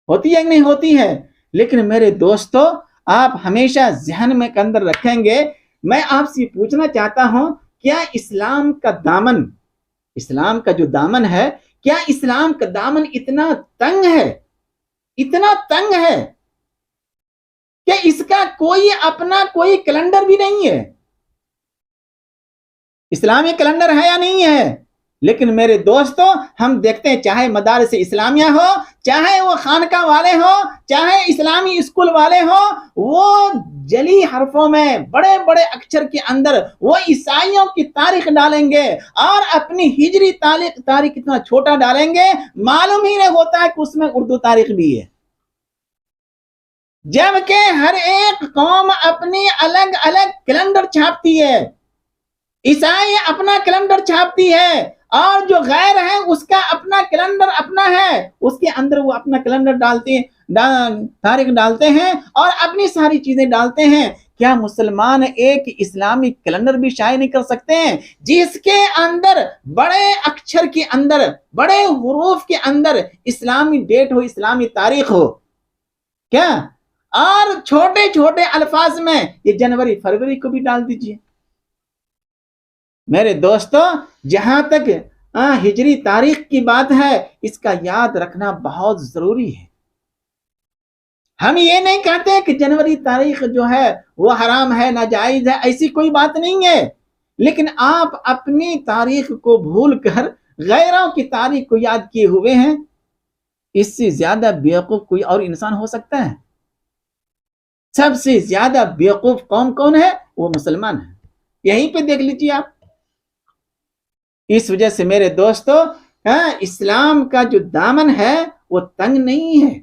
ہوتی ہے نہیں ہوتی ہے۔ لیکن میرے دوستو، آپ ہمیشہ ذہن میں کے اندر رکھیں گے، میں آپ سے پوچھنا چاہتا ہوں، کیا اسلام کا دامن، اسلام کا جو دامن ہے، کیا اسلام کا دامن اتنا تنگ ہے، اتنا تنگ ہے کہ اس کا کوئی اپنا کوئی کیلنڈر بھی نہیں ہے؟ اسلامی کیلنڈر ہے یا نہیں ہے؟ لیکن میرے دوستو، ہم دیکھتے ہیں چاہے مدارس اسلامیہ ہو، چاہے وہ خانقاہ والے ہو، چاہے اسلامی اسکول والے ہو، وہ جلی حرفوں میں بڑے بڑے اکچر کے اندر وہ عیسائیوں کی تاریخ ڈالیں گے، اور اپنی ہجری تاریخ اتنا چھوٹا ڈالیں گے، معلوم ہی نہیں ہوتا ہے کہ اس میں اردو تاریخ بھی ہے۔ جبکہ ہر ایک قوم اپنی الگ الگ کیلنڈر چھاپتی ہے، عیسائی اپنا کیلنڈر چھاپتی ہے، اور جو غیر ہے اس کا اپنا کیلنڈر اپنا ہے، اس کے اندر وہ اپنا کیلنڈر ڈالتے ہیں، تاریخ ڈالتے ہیں اور اپنی ساری چیزیں ڈالتے ہیں۔ کیا مسلمان ایک اسلامی کیلنڈر بھی شائع نہیں کر سکتے ہیں جس کے اندر بڑے اکچر کے اندر، بڑے حروف کے اندر اسلامی ڈیٹ ہو، اسلامی تاریخ ہو؟ کیا؟ اور چھوٹے چھوٹے الفاظ میں یہ جنوری فروری کو بھی ڈال دیجئے۔ میرے دوستو، جہاں تک ہجری تاریخ کی بات ہے، اس کا یاد رکھنا بہت ضروری ہے۔ ہم یہ نہیں کہتے کہ جنوری تاریخ جو ہے وہ حرام ہے، ناجائز ہے، ایسی کوئی بات نہیں ہے، لیکن آپ اپنی تاریخ کو بھول کر غیروں کی تاریخ کو یاد کیے ہوئے ہیں۔ اس سے زیادہ بیوقوف کوئی اور انسان ہو سکتا ہے؟ سب سے زیادہ بیوقوف قوم کون ہے؟ وہ مسلمان ہیں۔ یہیں پہ دیکھ لیجیے آپ۔ اس وجہ سے میرے دوستو، اسلام کا جو دامن ہے وہ تنگ نہیں ہے۔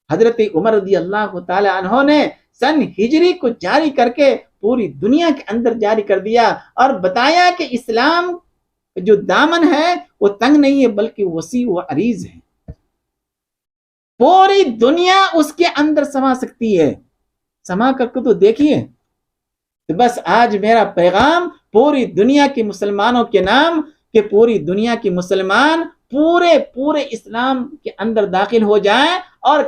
حضرت عمر رضی اللہ تعالی عنہ نے سن ہجری کو جاری کر کے پوری دنیا کے اندر جاری کر دیا، اور بتایا کہ اسلام جو دامن ہے وہ تنگ نہیں ہے بلکہ وسیع و عریض ہے، پوری دنیا اس کے اندر سما سکتی ہے۔ سما کر کے تو دیکھیے۔ تو بس آج میرا پیغام پوری دنیا کے مسلمانوں کے نام، کہ پوری دنیا کے مسلمان پورے اسلام کے اندر داخل ہو جائیں، اور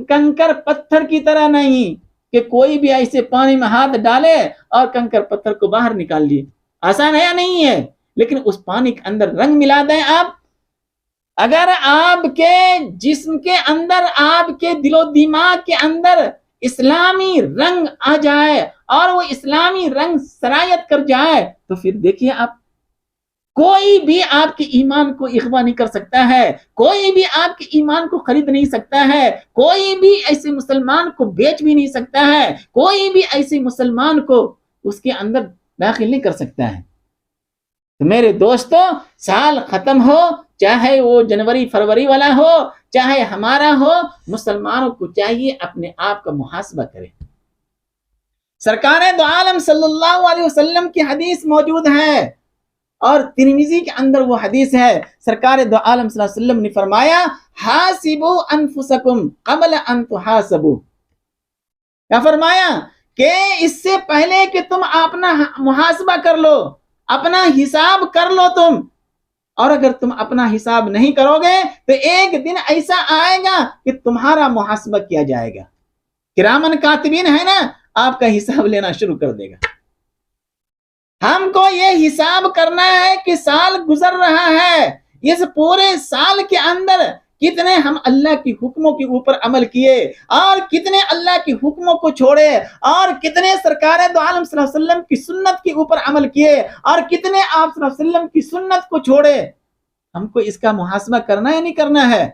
کنکر پتھر کی طرح نہیں کہ کوئی بھی ایسے پانی میں ہاتھ ڈالے اور کنکر پتھر کو باہر نکال لیے۔ آسان ہے یا نہیں ہے؟ لیکن اس پانی کے اندر رنگ ملا دیں آپ، اگر آپ کے جسم کے اندر، آپ کے دل و دماغ کے اندر اسلامی رنگ آ جائے اور وہ اسلامی رنگ سرایت کر جائے، تو پھر دیکھیے آپ، کوئی بھی آپ کے ایمان کو اغوا نہیں کر سکتا ہے، کوئی بھی آپ کے ایمان کو خرید نہیں سکتا ہے، کوئی بھی ایسے مسلمان کو بیچ بھی نہیں سکتا ہے، کوئی بھی ایسے مسلمان کو اس کے اندر داخل نہیں کر سکتا ہے۔ تو میرے دوستو، سال ختم ہو، چاہے وہ جنوری فروری والا ہو، چاہے ہمارا ہو، مسلمانوں کو چاہیے اپنے آپ کا محاسبہ کرے۔ سرکار دو عالم صلی اللہ علیہ وسلم کی حدیث موجود ہے، اور ترمذی کے اندر وہ حدیث ہے، سرکار دو عالم صلی اللہ علیہ وسلم نے فرمایا، حاسبوا انفسکم قبل ان تحاسبوا۔ کیا فرمایا؟ کہ اس سے پہلے کہ تم اپنا محاسبہ کر لو، اپنا حساب کر لو تم، اور اگر تم اپنا حساب نہیں کرو گے تو ایک دن ایسا آئے گا کہ تمہارا محاسبہ کیا جائے گا، کرامن کاتبین ہے نا، آپ کا حساب لینا شروع کر دے گا۔ ہم کو یہ حساب کرنا ہے کہ سال گزر رہا ہے، اس پورے سال کے اندر کتنے ہم اللہ کی حکموں کے اوپر عمل کیے اور کتنے اللہ کی حکموں کو چھوڑے، اور کتنے سرکار دو عالم صلی اللہ علیہ وسلم کی سنت کے اوپر عمل کیے اور کتنے آپ صلی اللہ علیہ وسلم کی سنت کو چھوڑے۔ ہم کو اس کا محاسبہ کرنا ہے نہیں کرنا ہے؟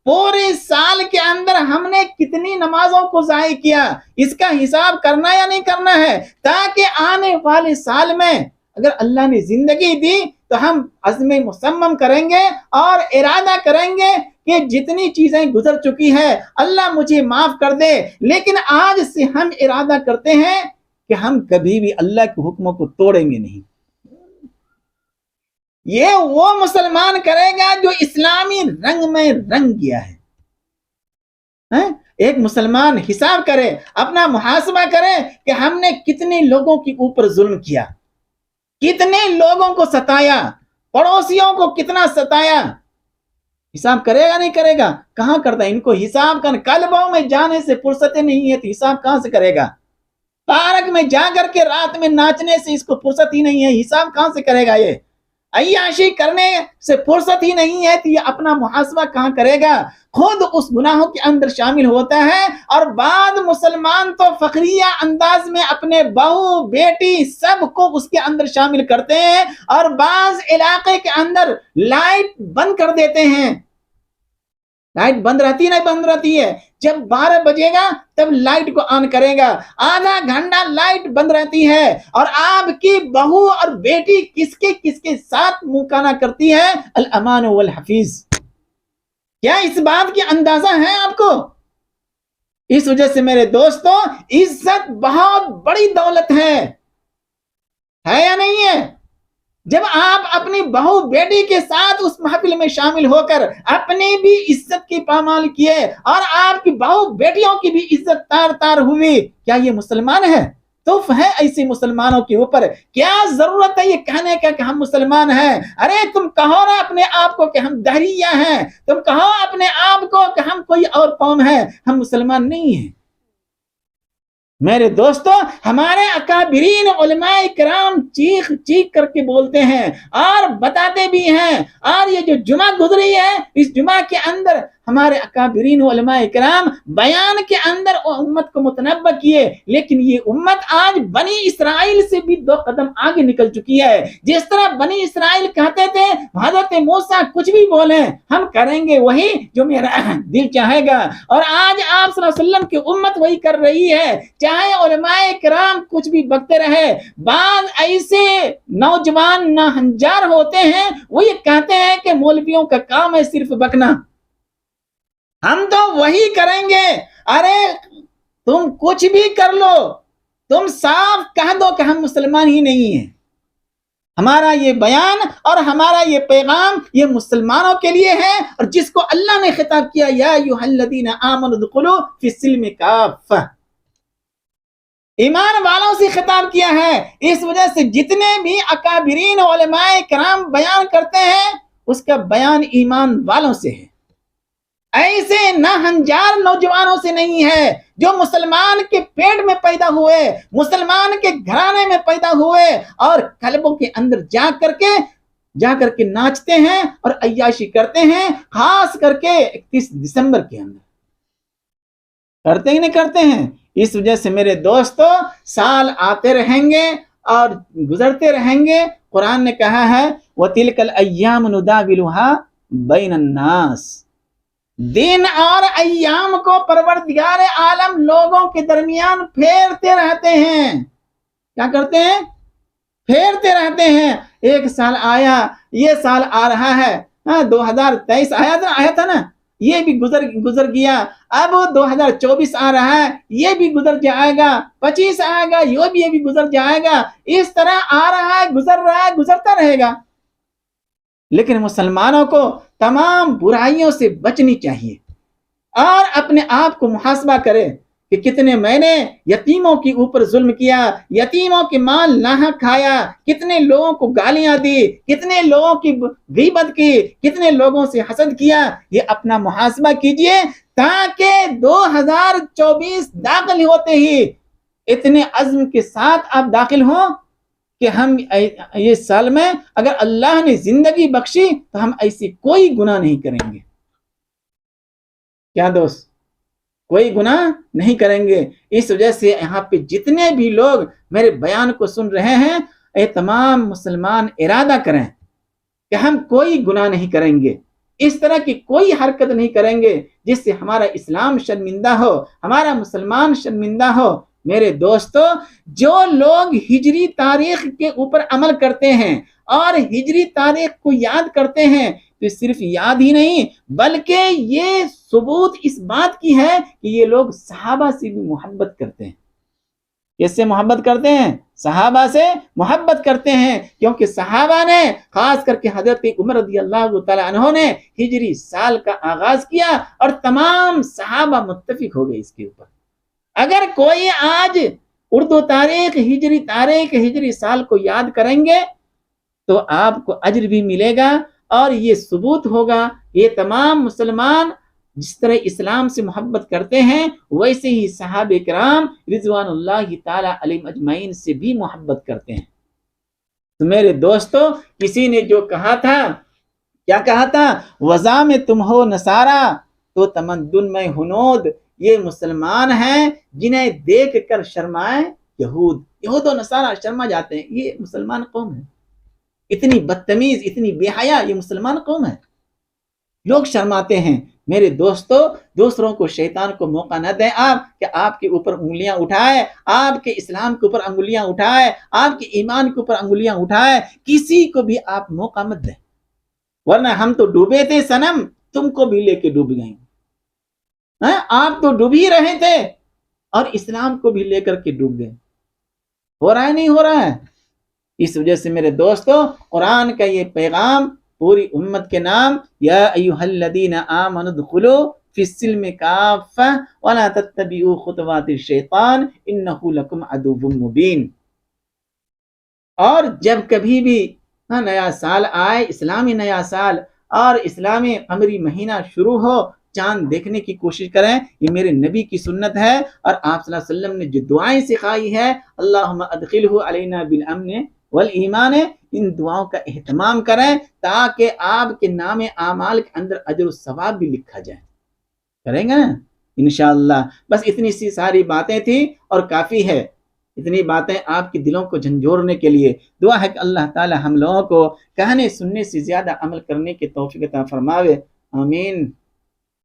پورے سال کے اندر ہم نے کتنی نمازوں کو ضائع کیا، اس کا حساب کرنا یا نہیں کرنا ہے، تاکہ آنے والے سال میں اگر اللہ نے زندگی دی تو ہم عزم مصمم کریں گے اور ارادہ کریں گے کہ جتنی چیزیں گزر چکی ہے اللہ مجھے معاف کر دے، لیکن آج سے ہم ارادہ کرتے ہیں کہ ہم کبھی بھی اللہ کے حکموں کو توڑیں گے نہیں۔ یہ وہ مسلمان کرے گا جو اسلامی رنگ میں رنگ گیا ہے۔ ایک مسلمان حساب کرے، اپنا محاسبہ کرے کہ ہم نے کتنے لوگوں کے اوپر ظلم کیا، کتنے لوگوں کو ستایا، پڑوسیوں کو کتنا ستایا۔ حساب کرے گا نہیں کرے گا؟ کہاں کرتا ہے؟ ان کو حساب کا کلبوں میں جانے سے فرصت نہیں ہے تو حساب کہاں سے کرے گا؟ پارک میں جا کر کے رات میں ناچنے سے اس کو فرصت ہی نہیں ہے، حساب کہاں سے کرے گا؟ یہ عیاشی کرنے سے فرصت ہی نہیں ہے تو یہ اپنا محاسبہ کہاں کرے گا؟ خود اس گناہوں کے اندر شامل ہوتا ہے، اور بعد مسلمان تو فخریہ انداز میں اپنے بہو بیٹی سب کو اس کے اندر شامل کرتے ہیں، اور بعض علاقے کے اندر لائٹ بند کر دیتے ہیں۔ لائٹ بند رہتی نہیں بند رہتی ہے، جب 12 بجے گا تب لائٹ کو آن کرے گا، آدھا گھنٹہ لائٹ بند رہتی ہے، اور آپ کی بہو اور بیٹی کس کے ساتھ مکالمہ کرتی ہے؟ الامان والحفیظ۔ کیا اس بات کی اندازہ ہے آپ کو؟ اس وجہ سے میرے دوستوں، عزت بہت بڑی دولت ہے یا نہیں ہے؟ جب آپ اپنی بہو بیٹی کے ساتھ اس محفل میں شامل ہو کر اپنی بھی عزت کی پامال کیے اور آپ کی بہو بیٹیوں کی بھی عزت تار تار ہوئی، کیا یہ مسلمان ہے؟ توف ہے ایسے مسلمانوں کے اوپر؟ کیا ضرورت ہے یہ کہنے کا کہ ہم مسلمان ہیں؟ ارے تم کہو نا اپنے آپ کو کہ ہم دہریہ ہیں، تم کہو اپنے آپ کو کہ ہم کوئی اور قوم ہے، ہم مسلمان نہیں ہیں۔ میرے دوستو، ہمارے اکابرین علماء کرام چیخ چیخ کر کے بولتے ہیں اور بتاتے بھی ہیں، اور یہ جو جمعہ گزری ہے اس جمعہ کے اندر ہمارے اکابرین علماء کرام بیان کے اندر امت کو متنبہ کیے، لیکن یہ امت آج بنی اسرائیل سے بھی 2 قدم آگے نکل چکی ہے۔ جس طرح بنی اسرائیل کہتے تھے حضرت موسیٰ کچھ بھی بولیں ہم کریں گے وہی جو میرا دل چاہے گا، اور آج آپ صلی اللہ علیہ وسلم کی امت وہی کر رہی ہے، چاہے علماء کرام کچھ بھی بکتے رہے۔ بعض ایسے نوجوان ناہنجار ہوتے ہیں، وہ یہ کہتے ہیں کہ مولویوں کا کام ہے صرف بکنا، ہم تو وہی کریں گے۔ ارے تم کچھ بھی کر لو، تم صاف کہہ دو کہ ہم مسلمان ہی نہیں ہیں۔ ہمارا یہ بیان اور ہمارا یہ پیغام یہ مسلمانوں کے لیے ہے، اور جس کو اللہ نے خطاب کیا یا ایھا الذین آمنوا ادخلوا فی السلم کافہ، ایمان والوں سے خطاب کیا ہے۔ اس وجہ سے جتنے بھی اکابرین علماء کرام بیان کرتے ہیں اس کا بیان ایمان والوں سے ہے، ایسے ناہنجار نوجوانوں سے نہیں ہے جو مسلمان کے پیٹ میں پیدا ہوئے، مسلمان کے گھرانے میں پیدا ہوئے اور قلبوں کے اندر جا کر کے ناچتے ہیں اور عیاشی کرتے ہیں، خاص کر کے 31 دسمبر کے اندر کرتے ہی نہیں کرتے ہیں۔ اس وجہ سے میرے دوستو، سال آتے رہیں گے اور گزرتے رہیں گے۔ قرآن نے کہا ہے وَتِلْكَ الْأَيَّامُ نُدَاوِلُهَا بَيْنَ النَّاسِ، دن اور ایام کو پروردگار عالم لوگوں کے درمیان پھیرتے رہتے ہیں۔ کیا کرتے ہیں؟ پھیرتے رہتے ہیں۔ ایک سال آیا، یہ سال آ رہا ہے، 2023 آیا تھا نا، یہ بھی گزر گیا، اب 2024 آ رہا ہے، یہ بھی گزر جائے گا، 25 آئے گا، یہ بھی گزر جائے گا، اس طرح آ رہا ہے، گزرتا رہے گا۔ لیکن مسلمانوں کو تمام برائیوں سے بچنی چاہیے اور اپنے آپ کو محاسبہ کرے کہ کتنے میں نے یتیموں کے اوپر ظلم کیا، یتیموں کے مال ناحق کھایا، کتنے لوگوں کو گالیاں دی، کتنے لوگوں کی غیبت کی، کتنے لوگوں سے حسد کیا۔ یہ اپنا محاسبہ کیجئے تاکہ 2024 داخل ہوتے ہی اتنے عزم کے ساتھ آپ داخل ہوں کہ ہم یہ سال میں اگر اللہ نے زندگی بخشی تو ہم ایسی کوئی گناہ نہیں کریں گے. کیا دوست؟ کوئی گناہ نہیں کریں گے. اس وجہ سے یہاں پہ جتنے بھی لوگ میرے بیان کو سن رہے ہیں، اے تمام مسلمان ارادہ کریں کہ ہم کوئی گناہ نہیں کریں گے، اس طرح کی کوئی حرکت نہیں کریں گے جس سے ہمارا اسلام شرمندہ ہو، ہمارا مسلمان شرمندہ ہو. میرے دوستو، جو لوگ ہجری تاریخ کے اوپر عمل کرتے ہیں اور ہجری تاریخ کو یاد کرتے ہیں، تو صرف یاد ہی نہیں بلکہ یہ ثبوت اس بات کی ہے کہ یہ لوگ صحابہ سے بھی محبت کرتے ہیں. کس سے محبت کرتے ہیں؟ صحابہ سے محبت کرتے ہیں، کیونکہ صحابہ نے، خاص کر کے حضرت عمر رضی اللہ تعالیٰ عنہ نے ہجری سال کا آغاز کیا اور تمام صحابہ متفق ہو گئے اس کے اوپر. اگر کوئی آج اردو تاریخ، ہجری سال کو یاد کریں گے تو آپ کو اجر بھی ملے گا، اور یہ ثبوت ہوگا یہ تمام مسلمان جس طرح اسلام سے محبت کرتے ہیں ویسے ہی صحابہ کرام رضوان اللہ تعالی علیہم اجمعین سے بھی محبت کرتے ہیں. تو میرے دوستو، کسی نے جو کہا تھا، کیا کہا تھا؟ وضع میں تم ہو نصارا تو تمدن میں ہنود. یہ مسلمان ہیں جنہیں دیکھ کر شرمائے یہود و نصارہ شرما جاتے ہیں. یہ مسلمان قوم ہے، اتنی بدتمیز، اتنی بے حیا یہ مسلمان قوم ہے، لوگ شرماتے ہیں. میرے دوستو، دوسروں کو، شیطان کو موقع نہ دیں آپ کہ آپ کے اوپر انگلیاں اٹھائے، آپ کے اسلام کے اوپر انگلیاں اٹھائے، آپ کے ایمان کے اوپر انگلیاں اٹھائے. کسی کو بھی آپ موقع مت دیں، ورنہ ہم تو ڈوبے تھے صنم، تم کو بھی لے کے ڈوب گئے. آپ تو ڈوب ہی رہے تھے اور اسلام کو بھی لے کر کے ڈوب گئے. ہو رہا ہے نہیں ہو رہا ہے؟ اس وجہ سے میرے دوستو، قرآن کا یہ پیغام پوری امت کے نام، یا ایھا الذین آمنوا ادخلوا فی السلم کافہ ولا تتبعوا خطوات الشیطان انہ لکم عدو مبین. اور جب کبھی بھی نیا سال آئے، اسلامی نیا سال اور اسلامی قمری مہینہ شروع ہو، چاند دیکھنے کی کوشش کریں. یہ میرے نبی کی سنت ہے، اور آپ صلی اللہ علیہ وسلم نے جو دعائیں سکھائی ہے، اللہم ادخلہ علینا بالامن والایمان، ان دعاؤں کا اہتمام کریں تاکہ آپ کے نام اعمال کے اندر اجر و ثواب بھی لکھا جائے. کریں گے نا انشاءاللہ. بس اتنی سی ساری باتیں تھیں اور کافی ہے، اتنی باتیں آپ کے دلوں کو جھنجھوڑنے کے لیے. دعا ہے کہ اللہ تعالی ہم لوگوں کو کہنے سننے سے زیادہ عمل کرنے کی توفیق عطا فرماوے. آمین.